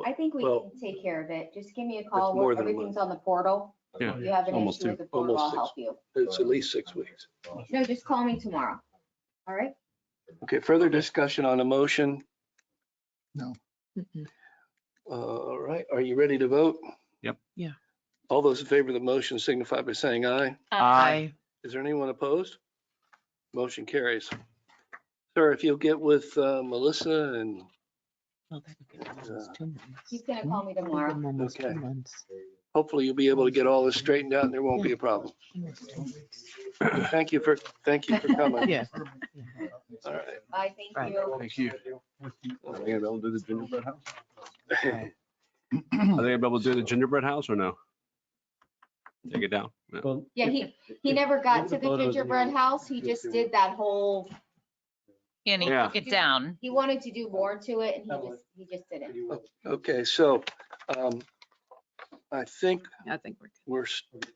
S5: I think we
S2: Well,
S5: can take care of it. Just give me a
S2: It's
S5: call.
S2: more than a
S5: Everything's on the portal.
S4: Yeah,
S5: If you have an
S4: almost
S5: issue with the portal,
S2: Almost
S5: I'll help you.
S2: It's at least 6 weeks.
S5: No, just call me tomorrow. All right?
S2: Okay, further discussion on the motion?
S10: Mm-mm.
S2: All right, are you ready to vote?
S4: Yep.
S10: Yeah.
S2: All those in favor of the motion signify by saying aye.
S10: Aye.
S2: Is there anyone opposed? Motion carries. Sir, if you'll get with Melissa and
S10: Oh, that could be almost 2 months.
S5: He's gonna call me tomorrow.
S10: Almost 2
S2: Okay.
S10: months.
S2: hopefully you'll be able to get all this straightened out and there won't be a problem.
S10: Almost 2 months.
S2: Thank you for coming.
S10: Yeah.
S2: All right.
S5: Bye, thank
S10: Right.
S5: you.
S4: thank you. Are they gonna be able to do the gingerbread house? Are they gonna be able to do the gingerbread house or no? Take it down. No.
S6: Well,
S5: Yeah, he never got to the gingerbread house. He just did that whole,
S8: And he
S4: Yeah.
S8: took it down.
S5: he wanted to do more to it and he just didn't.
S2: Okay, so I think
S3: I think we're good.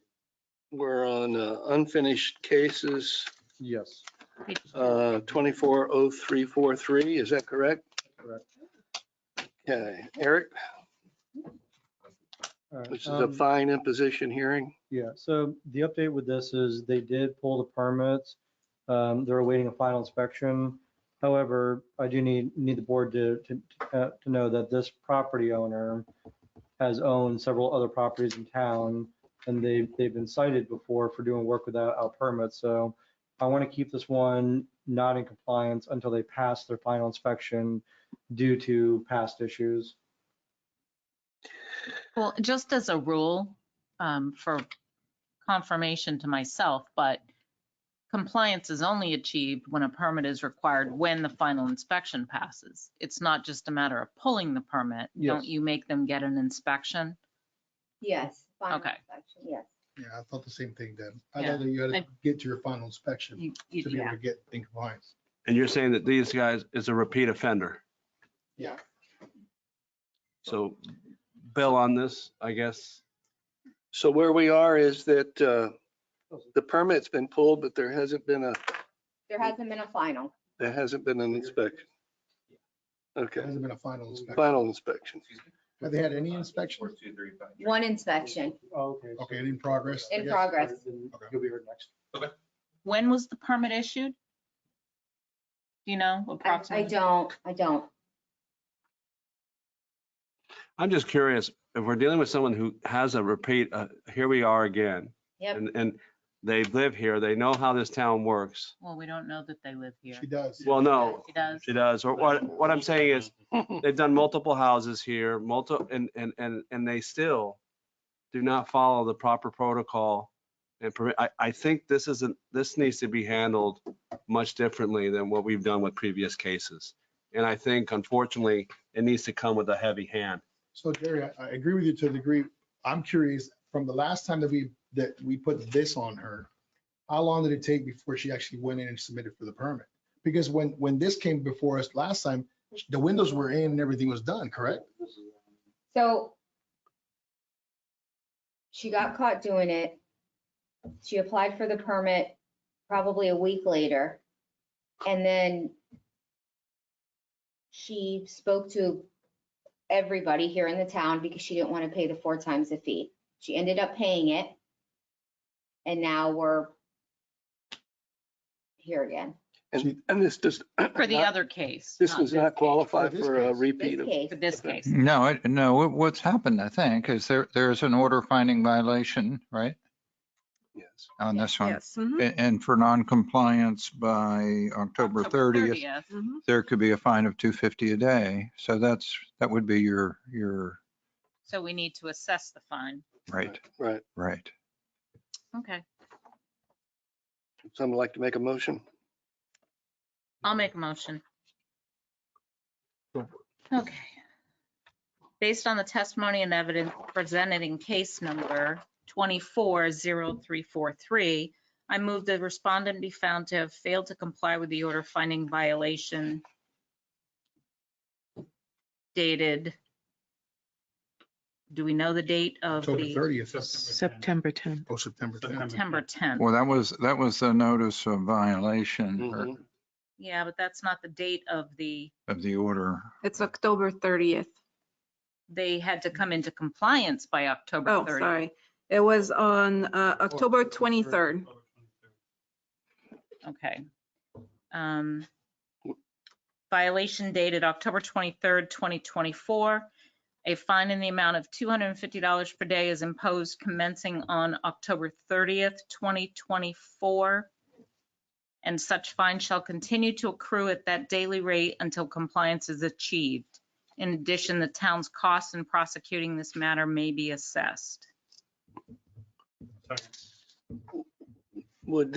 S2: we're on unfinished cases,
S6: Yes.
S2: 240343, is that correct?
S6: Correct.
S2: Okay, Eric,
S6: All right,
S2: this is a fine imposition hearing.
S6: Yeah, so the update with this is they did pull the permits. They're awaiting a final inspection. However, I do need the board to know that this property owner has owned several other properties in town, and they've been cited before for doing work without permits. So I want to keep this one not in compliance until they pass their final inspection due to past issues.
S8: Well, just as a rule, for confirmation to myself, but compliance is only achieved when a permit is required when the final inspection passes. It's not just a matter of pulling the permit. Don't
S6: Yes.
S8: you make them get an inspection?
S5: Yes. final
S8: Okay.
S5: inspection, yes.
S9: Yeah, I thought the same thing then. I
S8: Yeah.
S9: thought that you had to get to your final inspection
S8: You
S9: to be able to get in compliance.
S4: And you're saying that these guys is a repeat offender?
S9: Yeah.
S4: So Bill on this, I guess.
S2: So where we are is that the permit's been pulled, but there hasn't been an inspection. Okay,
S9: It hasn't been a final inspection.
S2: final inspection.
S9: Have they had any inspection?
S5: One inspection
S6: Oh, okay. so-
S9: Okay, in progress? I
S5: in
S9: guess?
S5: progress.
S6: Then You'll be heard next.
S8: When was the permit issued? Do you know
S5: I
S8: approximately?
S5: don't.
S4: I'm just curious, if we're dealing with someone who has a repeat, here we are again.
S5: Yep.
S4: And they live here, they know how this town works.
S8: Well, we don't know that they live here.
S9: She does.
S4: Well, no,
S8: He does.
S4: she does. Or what I'm saying is, they've done multiple houses here, and they still do not follow the proper protocol. And I think this needs to be handled much differently than what we've done with previous cases. And I think unfortunately, it needs to come with a heavy hand.
S9: So Jerry, I agree with you to a degree. I'm curious, from the last time that we put this on her, how long did it take before she actually went in and submitted for the permit? Because when this came before us last time, the windows were in and everything was done, correct?
S5: So she got caught doing it. She applied for the permit probably a week later. And then she spoke to everybody here in the town because she didn't want to pay the 4 times the fee. She ended up paying it. And now we're here again.
S2: And this does.
S8: For the other case.
S2: This does not qualify
S9: For this
S2: for a
S9: case.
S2: repeat
S5: This
S2: of.
S5: case,
S8: For this case.
S1: No, what's happened, I think, is there's an order finding violation, right,
S2: Yes.
S1: on this one?
S3: Yes. Mhm.
S1: And for non-compliance by October 30th,
S3: Mhm.
S1: there could be a fine of $250 a day. So that would be your,
S8: So we need to assess the fine.
S1: right,
S2: Right.
S1: right.
S8: Okay,
S2: Someone like to make a motion?
S8: I'll make a motion. Okay. Based on the testimony and evidence presented in case number 240343, I move the respondent be found to have failed to comply with the order finding violation dated, do we know the date of
S9: October
S8: the
S9: 30th.
S10: September 10th.
S9: Oh, September 10th.
S8: September 10th?
S1: Well, that was the notice of violation
S2: Mhm.
S8: Yeah, but that's not the date of
S1: of the order.
S3: It's October 30th.
S8: they had to come into compliance by October
S3: Oh,
S8: 30th.
S3: sorry. It was on October 23rd.
S8: Okay. Violation dated October 23rd, 2024. A fine in the amount of $250 per day is imposed commencing on October 30th, 2024. And such fine shall continue to accrue at that daily rate until compliance is achieved. In addition, the town's costs in prosecuting this matter may be assessed.
S7: Second.
S2: Would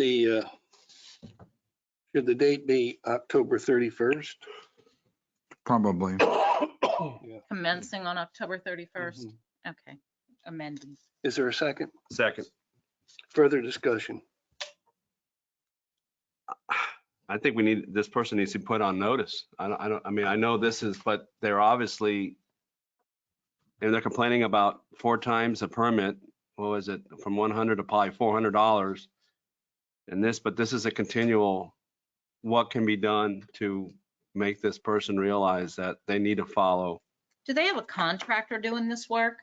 S2: should the date be October 31st?
S1: Probably.
S2: Yeah.
S8: Commencing on October 31st?
S2: Mhm.
S8: Okay, amended.
S2: Is there a second?
S4: Second.
S2: Further discussion?
S4: I think this person needs to be put on notice. I mean, I know this is, but they're obviously, and they're complaining about 4 times a permit. What was it? From 100 to probably $400. And but this is a continual, what can be done to make this person realize that they need to follow?
S8: Do they have a contractor doing this work?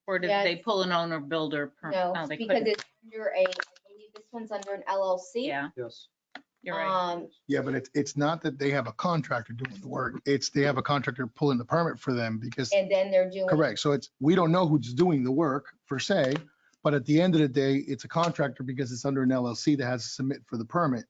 S8: Or did
S5: Yes.
S8: they pull an owner builder?
S5: No,
S8: They
S5: because
S8: couldn't.
S5: it's under I believe this one's under an LLC.
S8: Yeah,
S6: Yes.
S8: you're right.
S9: Yeah, but it's not that they have a contractor doing the work. It's they have a contractor pulling the permit for them because,
S5: And then they're doing.
S9: correct. So we don't know who's doing the work per se, but at the end of the day, it's a contractor because it's under an LLC that has to submit for the permit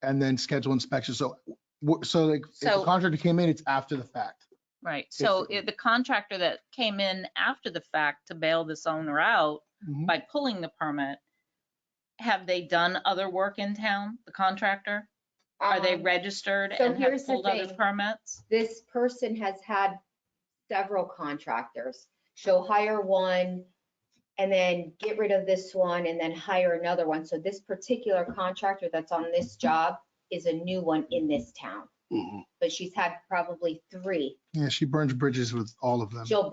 S9: and then schedule inspection. So like if the
S8: So-
S9: contractor came in, it's after the fact.
S8: Right, so
S9: If-
S8: the contractor that came in after the fact to bail this owner out
S9: Mhm.
S8: by pulling the permit, have they done other work in town, the contractor? Are they registered
S5: so
S8: and have
S5: here's the
S8: pulled other
S5: thing.
S8: permits?
S5: This person has had several contractors. She'll hire one and then get rid of this one and then hire another one. So this particular contractor that's on this job is a new one in this town.
S2: Mhm.
S5: But she's had probably 3.
S9: Yeah, she burns bridges with all of them.
S5: She'll,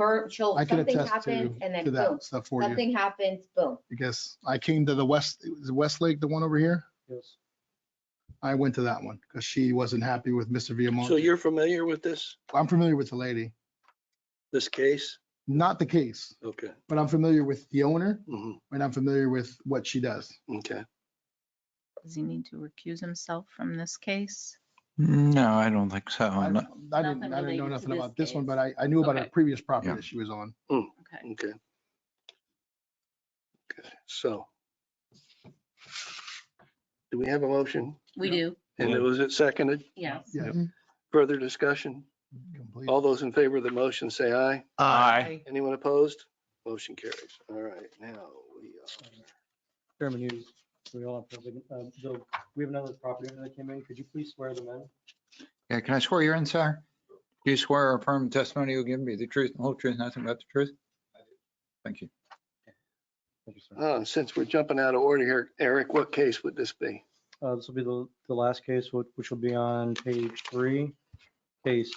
S9: I can
S5: something
S9: attest
S5: happens and then
S9: to
S5: boom,
S9: that stuff for you
S5: something happens, boom.
S9: because I came to the Westlake, the one over here.
S6: Yes.
S9: I went to that one because she wasn't happy with Mr. Viamonte.
S2: So you're familiar with this
S9: I'm familiar with the lady,
S2: case?
S9: not the case,
S2: Okay.
S9: but I'm familiar with the owner
S2: Mhm.
S9: and I'm familiar with what she does.
S2: Okay.
S8: Does he need to recuse himself from this case?
S1: No, I don't think so.
S9: I
S1: No.
S9: didn't
S8: Nothing
S9: know
S8: related to
S9: nothing
S8: this
S9: about this one,
S8: case.
S9: but I knew about her
S8: Okay.
S9: previous property
S1: Yeah.
S9: that she was on.
S8: Okay,
S2: Okay. Okay. So do we have a motion?
S8: we do,
S2: And was it seconded?
S8: yes.
S9: Yeah.
S2: Further discussion?
S9: Complete.
S2: All those in favor of the motion say aye.
S4: Aye.
S2: Anyone opposed? Motion carries. All right, now we are.
S6: Chairman Hughes, we all have, Bill, we have another property owner that came in. Could you please swear them in?
S1: Yeah, can I swear you in, sir? Do you swear or affirm testimony you'll give me the truth, the whole truth, nothing but the truth? Thank you.
S6: Thank you, sir.
S2: Since we're jumping out of order here, Eric, what case would this be?
S6: This will be the last case, which will be on page 3, case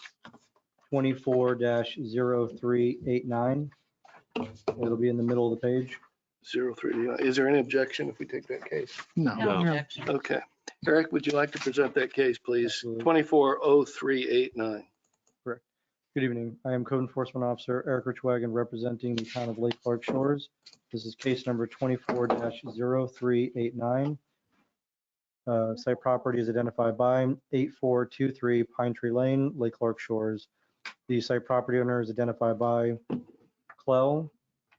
S6: 24-0389. It'll be in the middle of the page.
S2: 03. Is there any objection if we take that case?
S9: No.
S8: No
S10: No.
S8: objection.
S2: Okay. Eric, would you like to present that case, please?
S6: Absolutely.
S2: 240389.
S6: Good evening. I am Code Enforcement Officer Eric Richwagon, representing the town of Lake Clark Shores. This is case number 24-0389. Site property is identified by 8423 Pine Tree Lane, Lake Clark Shores. The site property owner is identified by Clell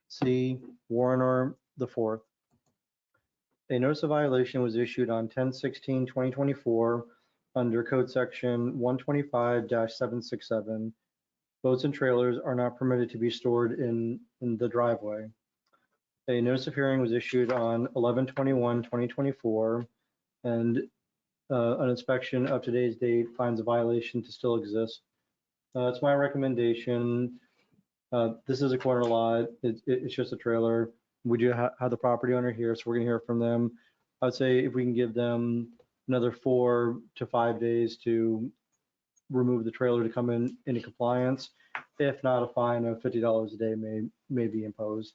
S6: C. Warner IV. A notice of violation was issued on 10/16/2024 under code section 125-767. Boats and trailers are not permitted to be stored in the driveway. A notice of hearing was issued on 11/21/2024, and an inspection of today's date finds a violation to still exist. It's my recommendation. This is a corner lot. It's just a trailer. We do have the property owner here, so we're gonna hear from them. I'd say if we can give them another 4 to 5 days to remove the trailer to come into compliance. If not, a fine of $50 a day may be imposed.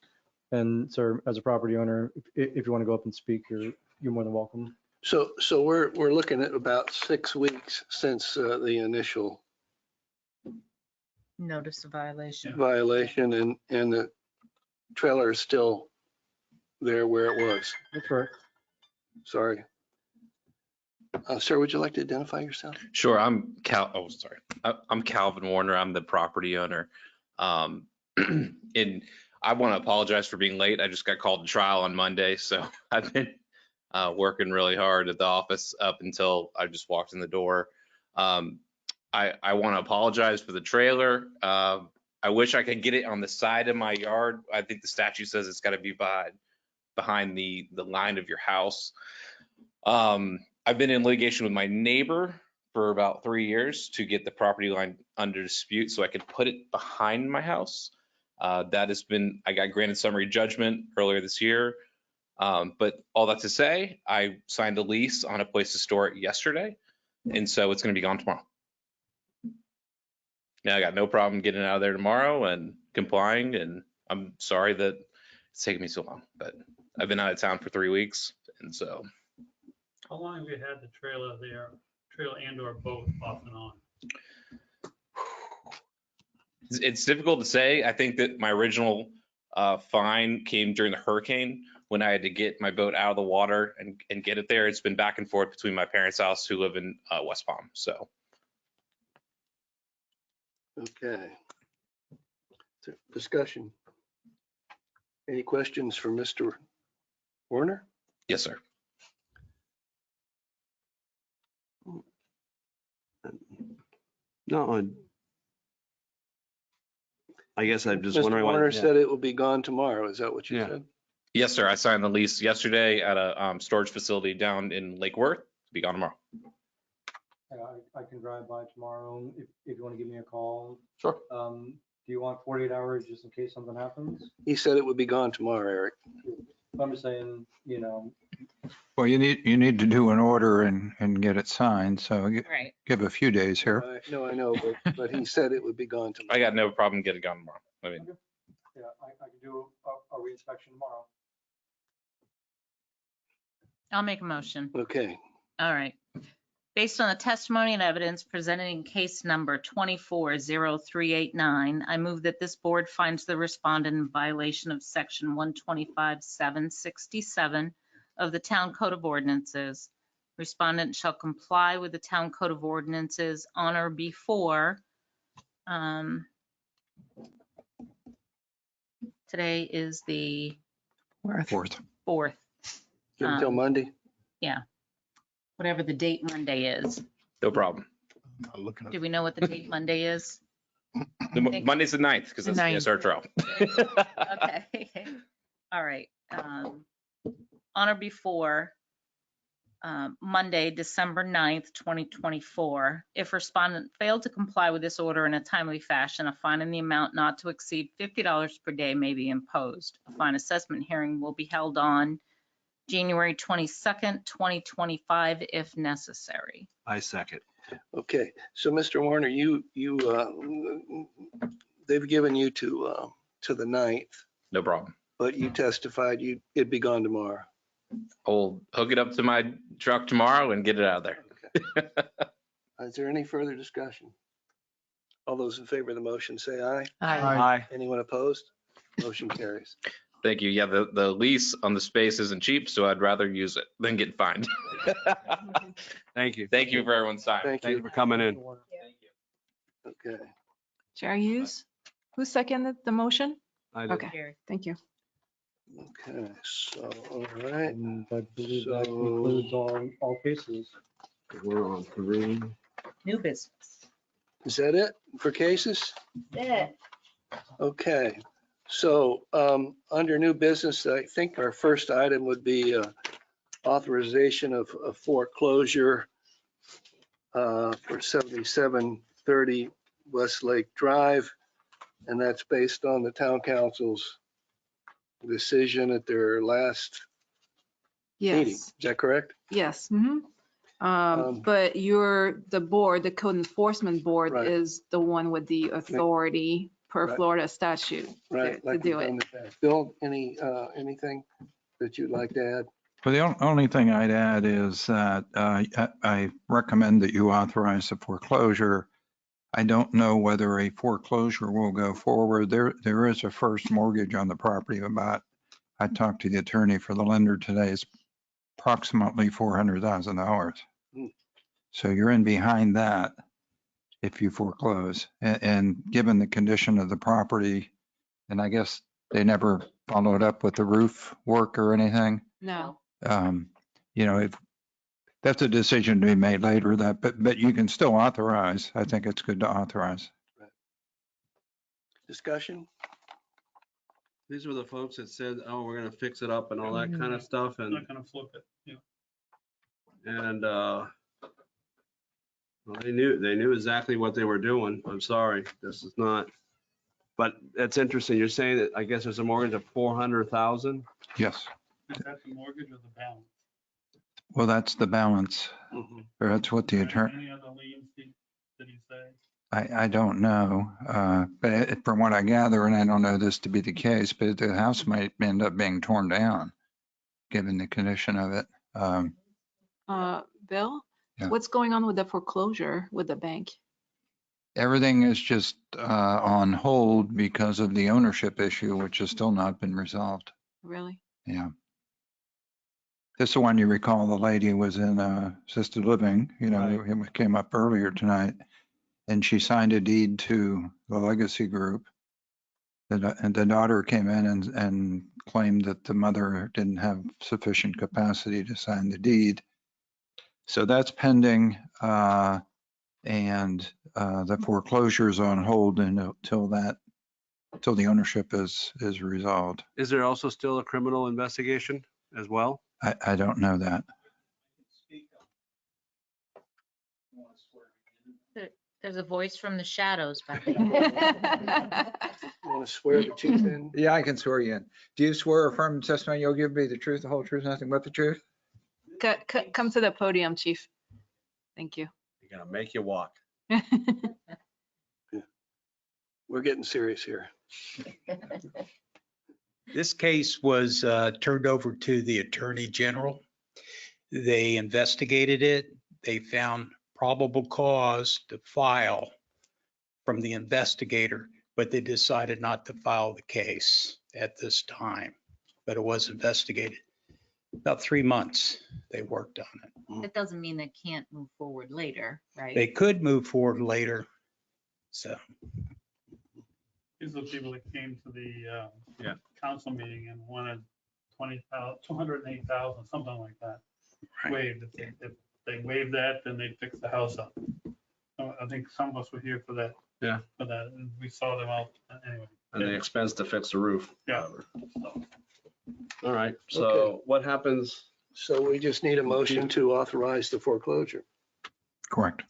S6: And sir, as a property owner, if you want to go up and speak, you're more than welcome.
S2: So we're looking at about 6 weeks since the initial
S8: Notice of violation.
S2: violation, and the trailer is still there where it was.
S6: That's right.
S2: Sorry. Sir, would you like to identify yourself?
S13: Sure, I'm Calvin Warner. I'm the property owner. And I want to apologize for being late. I just got called to trial on Monday, so I've been working really hard at the office up until I just walked in the door. I want to apologize for the trailer. I wish I could get it on the side of my yard. I think the statute says it's got to be behind the line of your house. I've been in litigation with my neighbor for about 3 years to get the property line under dispute so I could put it behind my house. I got granted summary judgment earlier this year. But all that to say, I signed a lease on a place to store it yesterday. And so it's going to be gone tomorrow. Now I got no problem getting out of there tomorrow and complying. And I'm sorry that it's taken me so long, but I've been out of town for 3 weeks. And so.
S7: How long have you had the trailer there, trailer and or boat off and on?
S13: It's difficult to say. I think that my original fine came during the hurricane when I had to get my boat out of the water and get it there. It's been back and forth between my parents' house who live in West Palm. So.
S2: Okay. Discussion. Any questions for Mr. Warner?
S13: Yes, sir.
S4: No, I guess I'm just
S2: Mr.
S4: wondering.
S2: Warner
S4: why,
S2: said it will be gone tomorrow. Is that what you
S4: Yeah.
S2: said?
S13: Yes, sir. I signed the lease yesterday at a storage facility down in Lake Worth. Be gone tomorrow.
S6: I can drive by tomorrow if you want to give me a call.
S13: Sure.
S6: Do you want 48 hours just in case something happens?
S2: He said it would be gone tomorrow, Eric.
S6: I'm just saying,
S1: Well, you need to do an order and get it signed, so
S8: Right.
S1: give a few days here.
S2: No, I know, but he said it would be gone tomorrow.
S13: I got no problem getting it gone tomorrow. I mean,
S6: yeah, I can do a reinspection tomorrow.
S8: I'll make a motion.
S2: Okay.
S8: All right. Based on the testimony and evidence presented in case number 240389, I move that this board finds the respondent in violation of section 125-767 of the Town Code of Ordinances. Respondent shall comply with the Town Code of Ordinances on or before, today is the
S1: Fourth.
S8: 4th,
S2: Until Monday?
S8: whatever the date Monday is.
S13: no problem.
S9: I'm looking
S8: Do we know what the date Monday is?
S13: Monday's the 9th because it's the
S10: 9th.
S13: SR trial.
S8: Okay. All right. On or before Monday, December 9th, 2024. If respondent failed to comply with this order in a timely fashion, a fine in the amount not to exceed $50 per day may be imposed. A fine assessment hearing will be held on January 22nd, 2025, if necessary.
S4: I second.
S2: Okay, so Mr. Warner, they've given you to the 9th,
S13: No problem.
S2: but you testified it'd be gone tomorrow.
S13: I'll hook it up to my truck tomorrow and get it out of there.
S2: Okay. Is there any further discussion? All those in favor of the motion say aye.
S4: Aye.
S2: Anyone opposed? Motion carries.
S13: Thank you. Yeah, the lease on the space isn't cheap, so I'd rather use it than get fined.
S4: Thank you.
S13: Thank you for everyone's time.
S2: Thank
S4: Thank you
S2: you.
S4: for coming in.
S2: Okay.
S3: Chair Hughes, who seconded the motion?
S4: I did.
S3: Okay, thank you.
S2: Okay, so, all right.
S6: And I believe that
S2: So-
S6: concludes all cases.
S4: We're on 3.
S8: New business.
S2: Is that it for cases?
S5: Yeah.
S2: Okay, so under new business, I think our first item would be authorization of foreclosure for 7730 Westlake Drive. And that's based on the town council's decision at their last meeting.
S3: Yes,
S2: Is that correct?
S3: yes. But the board, the code enforcement board
S2: Right.
S3: is the one with the authority per
S2: Right.
S3: Florida statute
S2: Right,
S3: to
S2: like
S3: do
S2: we've done
S3: it.
S2: in the past. Bill, anything that you'd like to add?
S1: Well, the only thing I'd add is that I recommend that you authorize the foreclosure. I don't know whether a foreclosure will go forward. There is a first mortgage on the property I talked to the attorney for the lender today, it's approximately $400,000.
S2: Hmm.
S1: So you're in behind that if you foreclose. And given the condition of the property, and I guess they never followed up with the roof work or anything.
S3: No.
S1: If that's a decision to be made later, but you can still authorize. I think it's good to authorize.
S2: Discussion?
S4: These were the folks that said, oh, we're gonna fix it up and all that kind of stuff,
S7: I'm
S4: and,
S7: not gonna flip it, yeah.
S4: well, they knew exactly what they were doing. I'm sorry, this is not, but that's interesting. You're saying that, I guess there's a mortgage of 400,000?
S1: Yes.
S7: Is that the mortgage or the balance?
S1: Well, that's the balance.
S2: Mhm.
S1: Or that's what the
S7: Are there
S1: attorney,
S7: Any other liens did he say?
S1: I don't know. But from what I gather, and I don't know this to be the case, but the house might end up being torn down, given the condition of it.
S3: Bill,
S1: Yeah.
S3: what's going on with the foreclosure with the bank?
S1: Everything is just on hold because of the ownership issue, which has still not been resolved.
S3: Really?
S1: Yeah. This is the one you recall, the lady was in assisted living, it came up earlier tonight. And she signed a deed to the legacy group. And the daughter came in and claimed that the mother didn't have sufficient capacity to sign the deed. So that's pending. And the foreclosure is on hold until the ownership is resolved.
S4: Is there also still a criminal investigation as well?
S1: I don't know that.
S8: There's a voice from the shadows back there.
S2: You want to swear the chief in?
S1: Yeah, I can swear you in. Do you swear or affirm testimony you'll give me the truth, the whole truth, nothing but the truth?
S3: Come to the podium, chief. Thank you.
S4: You're gonna make you walk.
S2: We're getting serious here.
S14: This case was turned over to the Attorney General. They investigated it. They found probable cause to file from the investigator, but they decided not to file the case at this time. But it was investigated. About 3 months they worked on it.
S8: That doesn't mean they can't move forward later, right?
S14: They could move forward later. So
S7: These are the people that came to the
S4: Yeah.
S7: council meeting and wanted 20,000, 208,000, something like that.
S14: Right.
S7: Waived. If they waived that, then they'd fix the house up. I think some of us were here for that.
S4: Yeah.
S7: For that, and we saw them out anyway.
S4: And the expense to fix the roof.
S7: Yeah.
S4: So, all right, so
S2: Okay.
S4: what happens?
S2: So we just need a motion to authorize the foreclosure.
S1: Correct.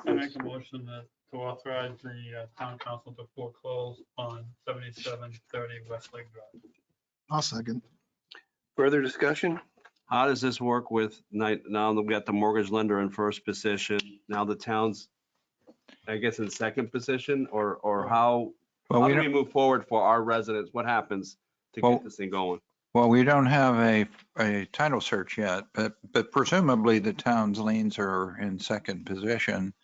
S7: I make a motion to authorize the town council to foreclose on 7730 Westlake Drive.
S9: I'll second.
S2: Further discussion?
S4: How does this work with now that we got the mortgage lender in first position, now the town's, I guess, in second position, or how
S1: Well, we
S4: do we
S1: don't,
S4: move forward for our residents? What happens to
S1: Well-
S4: get this thing going?
S1: we don't have a title search yet, but presumably the town's liens are in second position.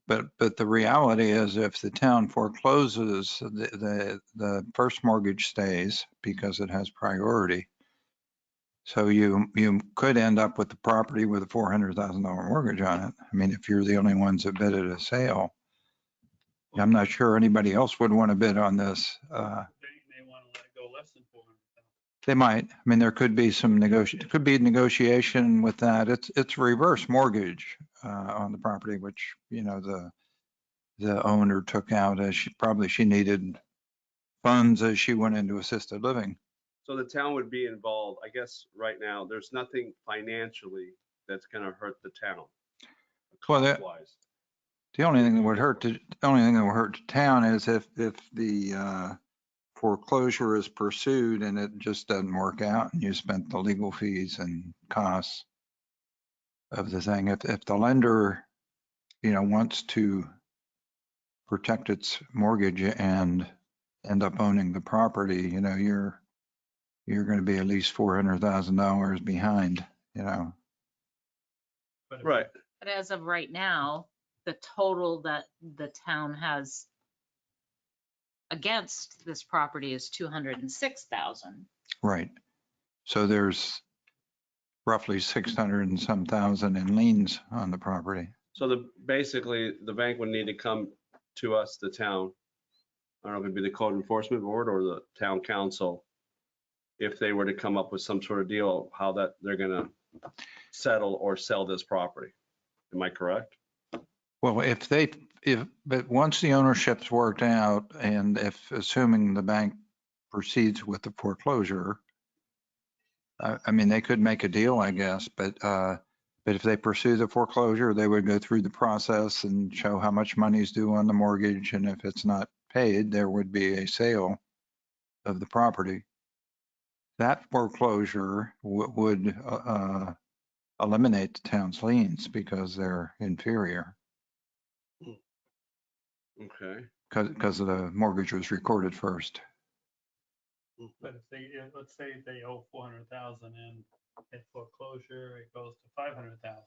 S1: But the reality is if the town forecloses, the first mortgage stays because it has priority. So you could end up with the property with a $400,000 mortgage on it. I mean, if you're the only ones that bid at a sale. I'm not sure anybody else would want to bid on this.
S7: They may want to let it go less than 400,000.
S1: They might. I mean, there could be some negotiation with that. It's a reverse mortgage on the property, which, the owner took out as she needed funds as she went into assisted living.
S4: So the town would be involved. I guess right now, there's nothing financially that's gonna hurt the town.
S1: Well,
S4: cost-wise.
S1: The only thing that would hurt the town is if the foreclosure is pursued and it just doesn't work out and you spent the legal fees and costs. of the thing. If the lender, wants to protect its mortgage and end up owning the property, you're going to be at least $400,000 behind,
S7: But if-
S4: Right.
S8: But as of right now, the total that the town has against this property is 206,000.
S1: Right. So there's roughly 600 and some thousand in liens on the property.
S4: So basically, the bank would need to come to us, the town. I don't know if it'd be the code enforcement board or the town council. If they were to come up with some sort of deal, how that they're gonna settle or sell this property. Am I correct?
S1: Well, but once the ownership's worked out and assuming the bank proceeds with the foreclosure, I mean, they could make a deal, I guess, but if they pursue the foreclosure, they would go through the process and show how much money is due on the mortgage. And if it's not paid, there would be a sale of the property. That foreclosure would eliminate the town's liens because they're inferior.
S4: Okay.
S1: Because the mortgage was recorded first.
S7: But let's say they owe 400,000 and at foreclosure, it goes to 500,000.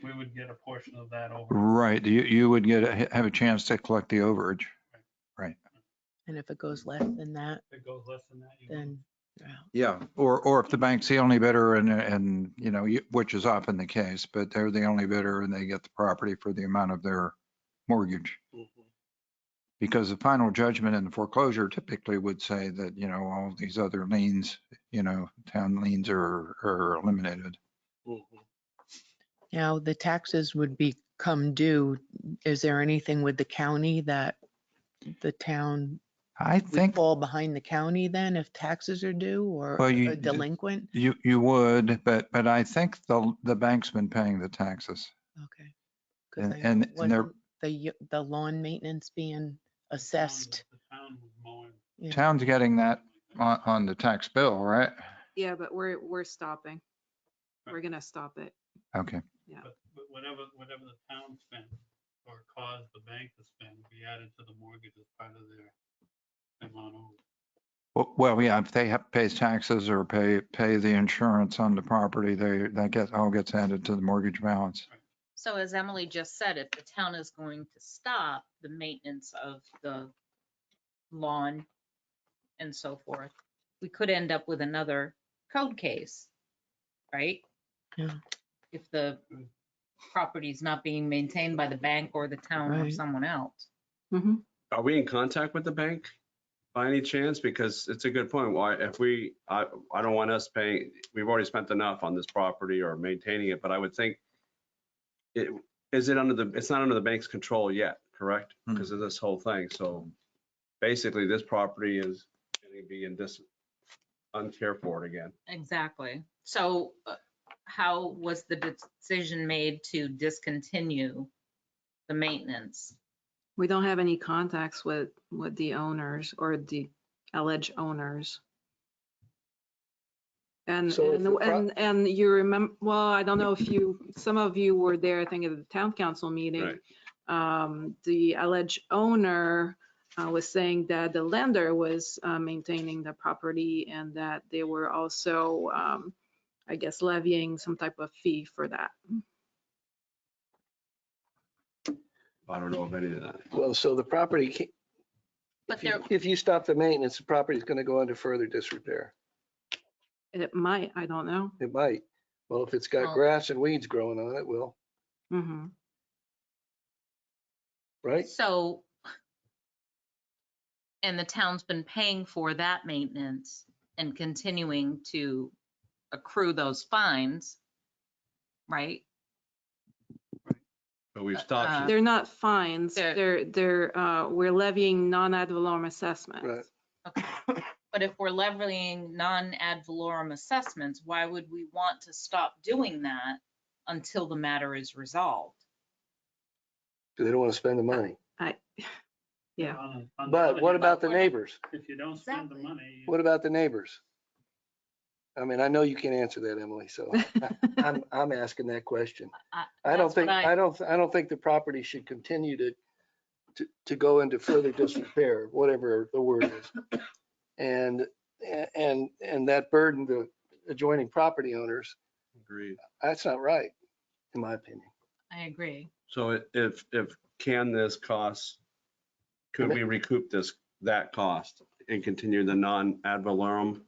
S7: We would get a portion of that over.
S1: Right, you would have a chance to collect the overage. Right.
S10: And if it goes less than that,
S7: If it goes less than that, you
S10: then, yeah.
S1: Yeah, or if the bank's the only bidder and which is often the case, but they're the only bidder and they get the property for the amount of their mortgage. Because the final judgment in the foreclosure typically would say that, all these other liens, town liens are eliminated.
S10: Now, the taxes would become due. Is there anything with the county that the town
S1: I
S10: would
S1: think
S10: fall behind the county then if taxes are due or
S1: Well,
S10: a delinquent?
S1: you would, but I think the bank's been paying the taxes.
S10: Okay. 'Cause I
S1: And
S10: know
S1: they're-
S10: wasn't the lawn maintenance being assessed?
S7: The town was mowing.
S10: Yeah.
S1: Town's getting that on the tax bill, right?
S3: Yeah, but we're stopping. We're gonna stop it.
S1: Okay.
S7: But whatever the town spent or caused the bank to spend, we added to the mortgage as part of their amount owed.
S1: Well, yeah, if they have to pay taxes or pay the insurance on the property, that all gets added to the mortgage balance.
S8: So as Emily just said, if the town is going to stop the maintenance of the lawn and so forth, we could end up with another code case, right?
S10: Yeah.
S8: If the property is not being maintained by the bank or the town or
S10: Right.
S8: someone else.
S3: Mm-hmm.
S4: Are we in contact with the bank by any chance? Because it's a good point. Why, I don't want us paying, we've already spent enough on this property or maintaining it, but I would think it's not under the bank's control yet, correct? Because of this whole thing. So basically this property is going to be uncared for again.
S8: Exactly. So how was the decision made to discontinue the maintenance?
S3: We don't have any contacts with the owners or the alleged owners. And,
S2: So if the
S3: and you remember, well, I don't know if some of you were there, I think at the town council meeting. The alleged owner was saying that the lender was maintaining the property and that they were also, I guess, levying some type of fee for that.
S4: I don't know of any of that.
S2: Well, so the property,
S8: But there,
S2: if you stop the maintenance, the property's going to go under further disrepair.
S3: It might, I don't know.
S2: It might. Well, if it's got
S8: Well-
S2: grass and weeds growing on it, it will,
S3: Mm-hmm.
S2: right?
S8: so, and the town's been paying for that maintenance and continuing to accrue those fines, right?
S4: But we've stopped.
S3: They're not fines,
S8: They're-
S3: we're levying non-ad valorem assessments.
S2: Right.
S8: Okay. But if we're levying non-ad valorem assessments, why would we want to stop doing that until the matter is resolved?
S2: Because they don't want to spend the money.
S3: Yeah.
S7: On the
S2: But
S7: other
S2: what
S7: hand,
S2: about the neighbors?
S7: If you don't spend the money,
S2: What about the neighbors? I mean, I know you can't answer that, Emily, so I'm asking that question. I don't
S8: That's what
S2: think, I don't think the property should continue to go into further disrepair, whatever the word is. And that burden the adjoining property owners,
S4: Agreed.
S2: that's not right, in my opinion.
S8: I agree.
S4: So if can this cost, could we recoup that cost and continue the non-ad valorem?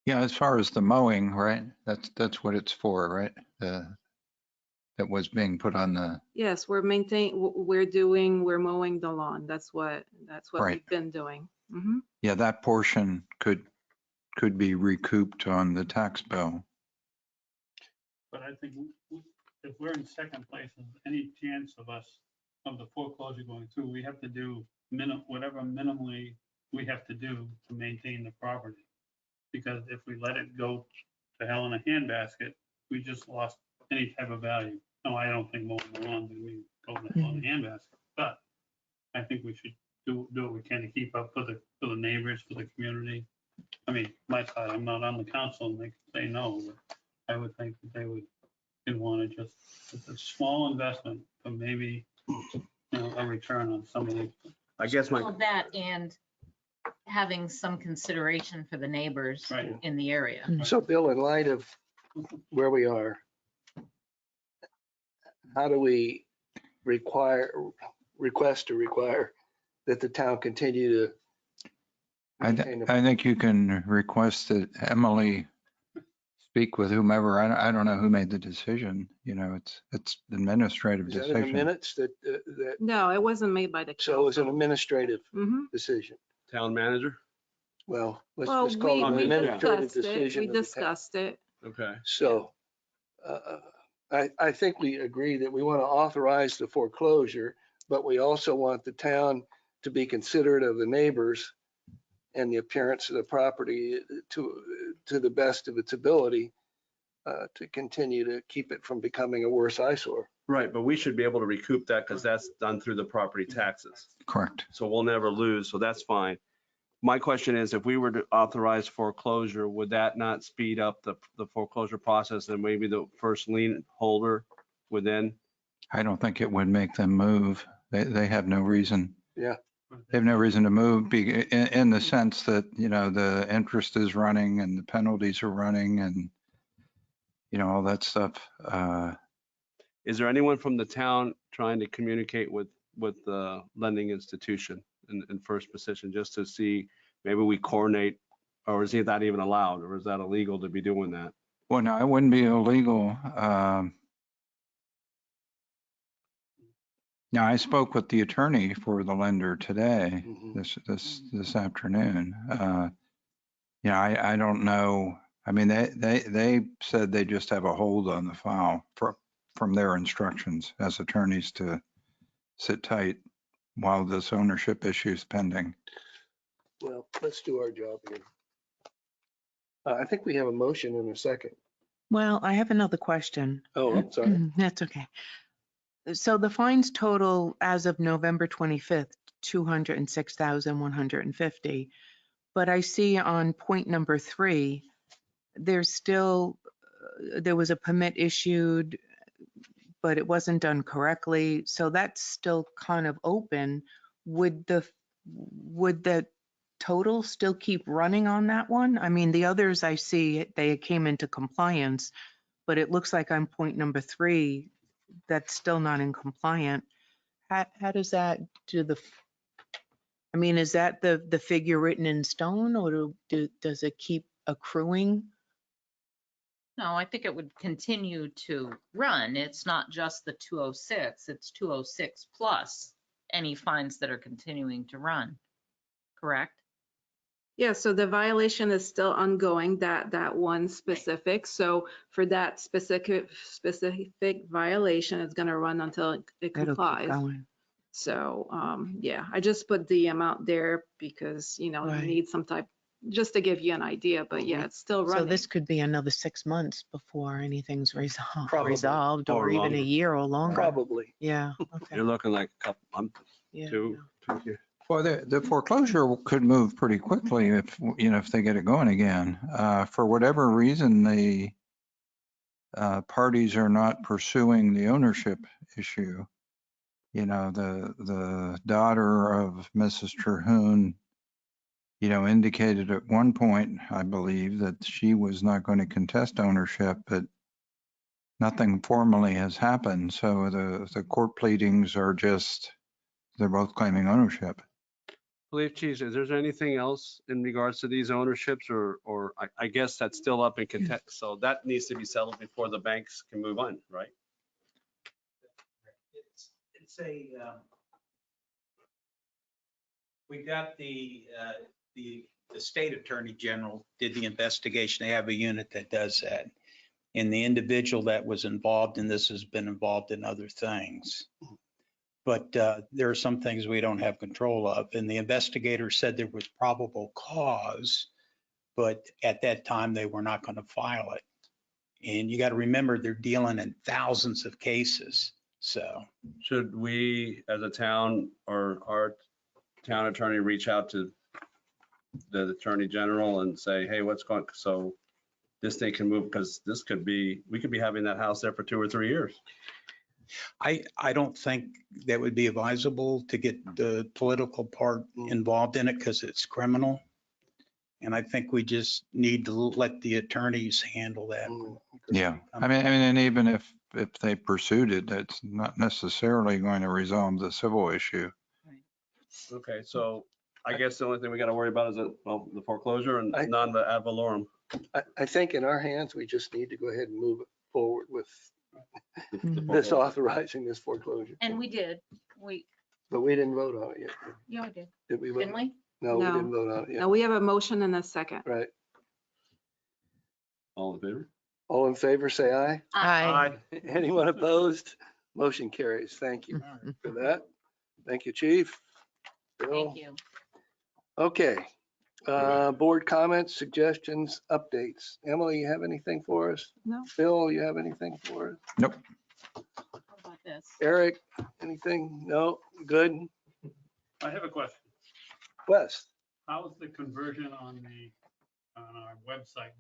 S1: Yeah, as far as the mowing, right? That's what it's for, right? That was being put on the,
S3: Yes, we're mowing the lawn. That's what
S1: Right.
S3: we've been doing. Mhm.
S1: yeah, that portion could be recouped on the tax bill.
S7: But I think if we're in second place, there's any chance of the foreclosure going through, we have to do whatever minimally we have to do to maintain the property. Because if we let it go to hell in a handbasket, we just lost any type of value. No, I don't think mowing the lawn would mean going to hell in a handbasket, but I think we should do what we can to keep up for the neighbors, for the community. I mean, my side, I'm not on the council and they can say no, but I would think that they would want to just, it's a small investment, but maybe, a return on some of these.
S4: I guess
S8: All of that and having some consideration for the neighbors
S7: Right.
S8: in the area.
S2: So Bill, in light of where we are, how do we request that the town continue to maintain the
S1: I think you can request that Emily speak with whomever. I don't know who made the decision. You know, it's administrative
S2: Is that in the
S1: decision.
S2: minutes that,
S3: No, it wasn't made by the council.
S2: so it was an administrative
S3: Mhm.
S2: decision?
S4: Town manager?
S2: Well, let's
S3: Well,
S2: just call it an
S3: we
S2: administrative
S3: discussed it.
S2: decision.
S3: We
S2: of the town.
S3: discussed it.
S4: Okay.
S2: So I think we agree that we want to authorize the foreclosure, but we also want the town to be considerate of the neighbors and the appearance of the property to the best of its ability to continue to keep it from becoming a worse eyesore.
S4: Right, but we should be able to recoup that because that's done through the property taxes.
S1: Correct.
S4: So we'll never lose, so that's fine. My question is, if we were to authorize foreclosure, would that not speed up the foreclosure process and maybe the first lien holder would then?
S1: I don't think it would make them move. They have no reason.
S2: Yeah.
S1: They have no reason to move in the sense that, you know, the interest is running and the penalties are running and, you know, all that stuff.
S4: Is there anyone from the town trying to communicate with the lending institution in first position, just to see, maybe we coordinate, or is that even allowed, or is that illegal to be doing that?
S1: Well, no, it wouldn't be illegal. Now, I spoke with the attorney for the lender today, this afternoon. Yeah, I don't know. I mean, they said they just have a hold on the file from their instructions as attorneys to sit tight while this ownership issue is pending.
S2: Well, let's do our job here. I think we have a motion in a second.
S10: Well, I have another question.
S2: Oh, I'm sorry.
S10: That's okay. So the fines total as of November 25th, 206,150. But I see on point number 3, there was a permit issued, but it wasn't done correctly. So that's still kind of open. Would the total still keep running on that one? I mean, the others I see, they came into compliance, but it looks like on point number 3, that's still not in compliant. How does that I mean, is that the figure written in stone, or does it keep accruing?
S8: No, I think it would continue to run. It's not just the 206, it's 206 plus any fines that are continuing to run, correct?
S3: Yeah, so the violation is still ongoing, that one specific. So for that specific violation, it's going to run until it
S10: It'll keep
S3: complies.
S10: going.
S3: So, yeah, I just put the amount there because, you know,
S10: Right.
S3: you need some type, just to give you an idea, but yeah, it's still
S10: So
S3: running.
S10: this could be another 6 months before anything's
S2: Probably.
S10: resolved,
S4: Or
S10: or even
S4: longer.
S10: a year or longer.
S2: Probably.
S10: Yeah, okay.
S4: You're looking like a couple months,
S10: Yeah,
S4: two
S10: no.
S4: years.
S1: Well, the foreclosure could move pretty quickly if, if they get it going again. For whatever reason, the parties are not pursuing the ownership issue. The daughter of Mrs. Terhune, indicated at one point, I believe, that she was not going to contest ownership, but nothing formally has happened. So the court pleadings are just, they're both claiming ownership.
S4: Police Chief, is there anything else in regards to these ownerships or I guess that's still up in context. So that needs to be settled before the banks can move on, right?
S14: It's we got the state attorney general did the investigation. They have a unit that does that. And the individual that was involved in this has been involved in other things. But there are some things we don't have control of. And the investigator said there was probable cause, but at that time they were not going to file it. And you got to remember, they're dealing in thousands of cases. So
S4: Should we, as a town or our town attorney, reach out to the attorney general and say, hey, what's going, so this thing can move? Because this could be, we could be having that house there for 2 or 3 years.
S14: I don't think that would be advisable to get the political part involved in it because it's criminal. And I think we just need to let the attorneys handle that.
S1: Yeah, I mean, and even if they pursued it, that's not necessarily going to resolve the civil issue.
S4: Okay, so I guess the only thing we got to worry about is the foreclosure and non the ad valorem.
S2: I think in our hands, we just need to go ahead and move it forward with
S10: Mhm.
S2: this authorizing this foreclosure.
S8: And we did.
S2: But we didn't vote on it yet.
S8: Yeah, I did.
S2: Did we vote?
S8: Didn't we?
S2: No, we
S3: No.
S2: didn't vote on it yet.
S3: Now we have a motion and a second.
S2: Right.
S4: All in favor?
S2: All in favor, say aye.
S10: Aye.
S2: Anyone opposed? Motion carries. Thank you for that. Thank you, Chief. Bill.
S8: Thank you.
S2: Okay. Board comments, suggestions, updates. Emily, you have anything for us?
S3: No.
S2: Bill, you have anything for us?
S1: Nope.
S8: How about this?
S2: Eric, anything? No? Good?
S7: I have a question.
S2: Wes?
S7: How is the conversion on our website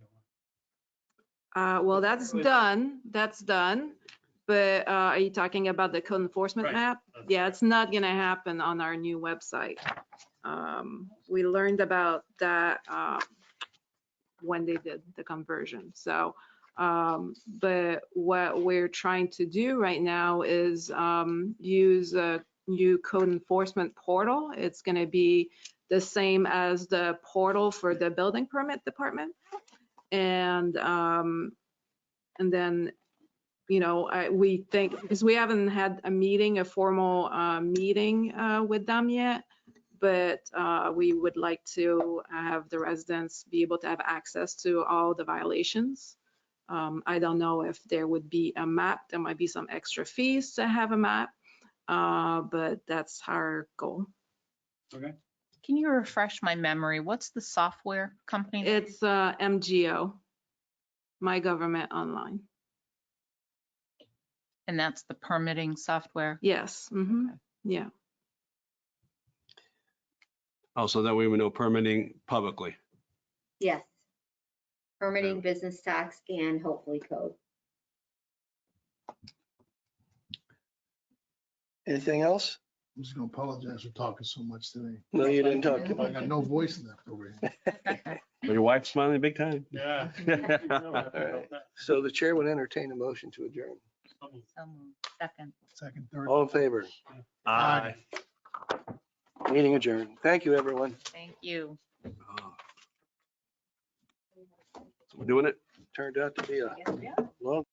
S7: going?
S3: Well, that's done. That's done. But are you talking about the code enforcement
S7: Right.
S3: app?
S7: That's
S3: Yeah, it's not gonna happen on our new website. We learned about that when they did the conversion. So, but what we're trying to do right now is use a new code enforcement portal. It's gonna be the same as the portal for the building permit department. And then, we think, because we haven't had a formal meeting with them yet, but we would like to have the residents be able to have access to all the violations. I don't know if there would be a map. There might be some extra fees to have a map, but that's our goal.
S7: Okay.
S8: Can you refresh my memory? What's the software company? name?
S3: It's MGO, My Government Online.
S8: And that's the permitting software?
S3: Yes, yeah.
S4: Oh, so that way we know permitting publicly.
S5: Yes. Permitting, business tax, and hopefully code.
S2: Anything else?
S9: I'm just gonna apologize for talking so much today.
S2: No, you didn't talk to
S9: I
S2: me.
S9: got no voice left over here.
S4: But your wife's smiling big time.
S7: Yeah.
S2: All right. So the chair would entertain a motion to adjourn.
S8: So moved. Second.
S9: Second, third.
S2: All in favor?
S4: Aye.
S2: Meeting adjourned. Thank you, everyone.
S8: Thank you.
S4: So we're doing it?
S2: Turned out to be a
S8: Yes, we are.
S2: long